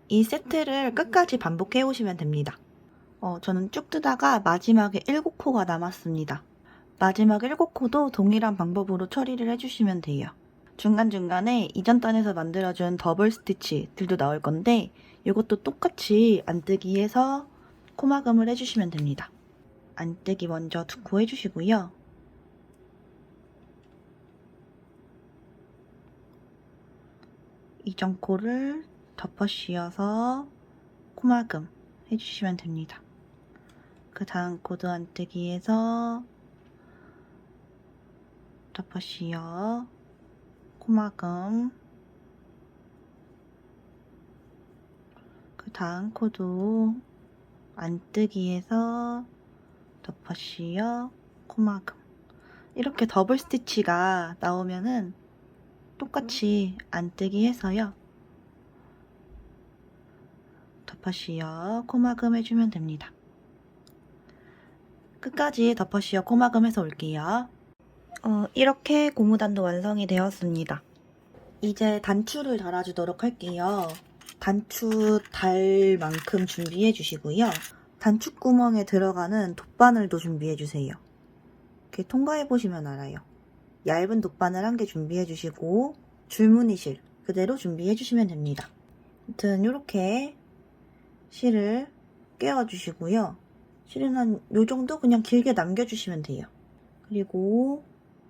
S1: 이 세트를 끝까지 반복해 오시면 됩니다. 저는 쭉 뜨다가 마지막에 7코가 남았습니다. 마지막 7코도 동일한 방법으로 처리를 해주시면 돼요. 중간중간에 이전 단에서 만들어준 더블 스티치들도 나올 건데 이것도 똑같이 안뜨기 해서 코막음을 해주시면 됩니다. 안뜨기 먼저 2코 해주시고요. 이전 코를 덮어 씌워서 코막음 해주시면 됩니다. 그 다음 코도 안뜨기해서 덮어 씌워 코막음, 그 다음 코도 안뜨기해서 덮어 씌워 코막음. 이렇게 더블 스티치가 나오면은 똑같이 안뜨기 해서요 덮어 씌워 코막음 해주면 됩니다. 끝까지 덮어 씌워 코막음 해서 올게요. 이렇게 고무단도 완성이 되었습니다. 이제 단추를 달아주도록 할게요. 단추 달 만큼 준비해 주시고요. 단추 구멍에 들어가는 돗바늘도 준비해 주세요. 이렇게 통과해 보시면 알아요. 얇은 돗바늘 1개 준비해 주시고 줄무늬실 그대로 준비해 주시면 됩니다. 아무튼 이렇게 실을 깨워 주시고요. 실은 한 요정도 그냥 길게 남겨주시면 돼요. 그리고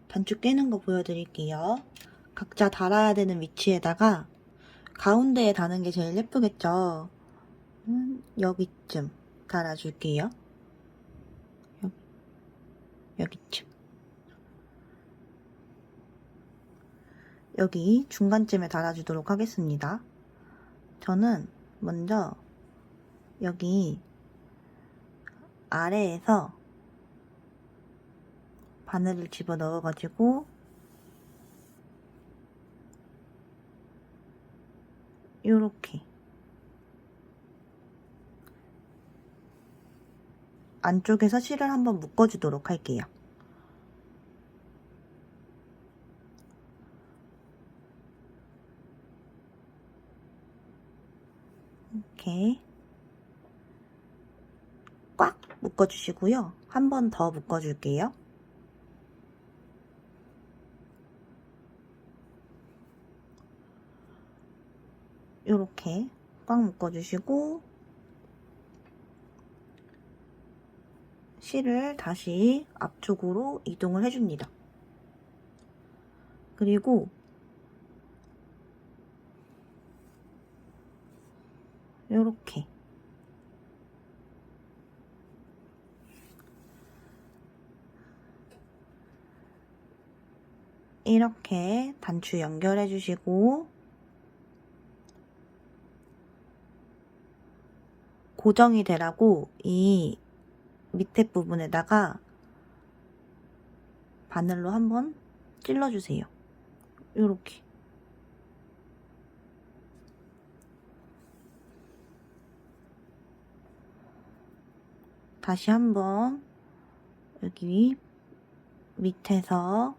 S1: 단추 깨는 거 보여드릴게요. 각자 달아야 되는 위치에다가 가운데에 다는 게 제일 예쁘겠죠? 여기쯤 달아줄게요. 여기쯤. 여기 중간쯤에 달아주도록 하겠습니다. 저는 먼저 여기 아래에서 바늘을 집어 넣어가지고 요렇게 안쪽에서 실을 한번 묶어주도록 할게요. 이렇게 꽉 묶어주시고요. 한 번 더 묶어줄게요. 요렇게 꽉 묶어주시고 실을 다시 앞쪽으로 이동을 해줍니다. 그리고 요렇게 이렇게 단추 연결해 주시고 고정이 되라고 이 밑에 부분에다가 바늘로 한번 찔러주세요. 요렇게. 다시 한번 여기 밑에서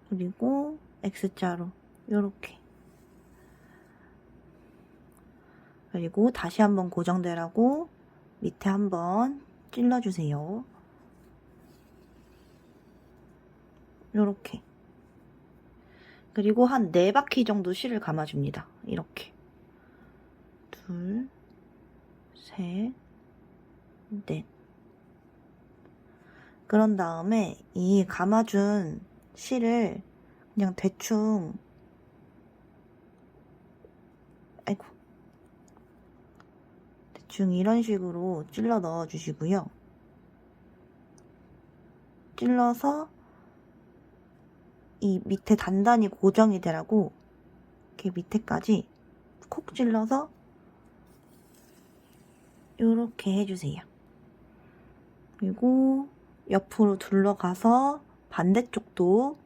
S1: 그리고 X자로 요렇게. 그리고 다시 한번 고정되라고 밑에 한번 찔러주세요. 요렇게. 그리고 한 4바퀴 정도 실을 감아줍니다. 이렇게. 둘, 셋, 넷. 그런 다음에 이 감아준 실을 그냥 대충 대충 이런 식으로 찔러 넣어 주시고요. 찔러서 이 밑에 단단히 고정이 되라고 이렇게 밑에까지 콕 찔러서 이렇게 해주세요. 그리고 옆으로 둘러가서 반대쪽도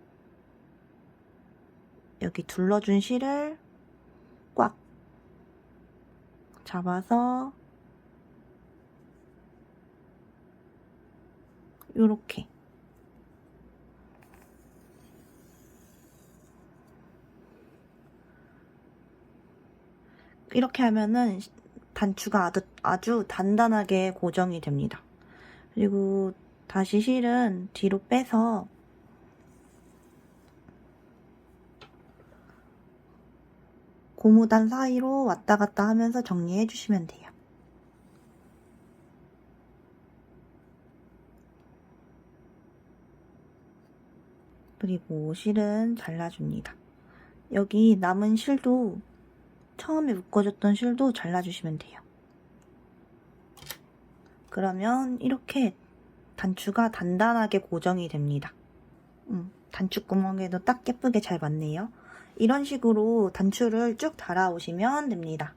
S1: 여기 둘러준 실을 꽉 잡아서 요렇게 이렇게 하면은 단추가 아주 단단하게 고정이 됩니다. 그리고 다시 실은 뒤로 빼서 고무단 사이로 왔다 갔다 하면서 정리해 주시면 돼요. 그리고 실은 잘라줍니다. 여기 남은 실도 처음에 묶어줬던 실도 잘라주시면 돼요. 그러면 이렇게 단추가 단단하게 고정이 됩니다. 단추구멍에도 딱 예쁘게 잘 맞네요. 이런 식으로 단추를 쭉 달아오시면 됩니다.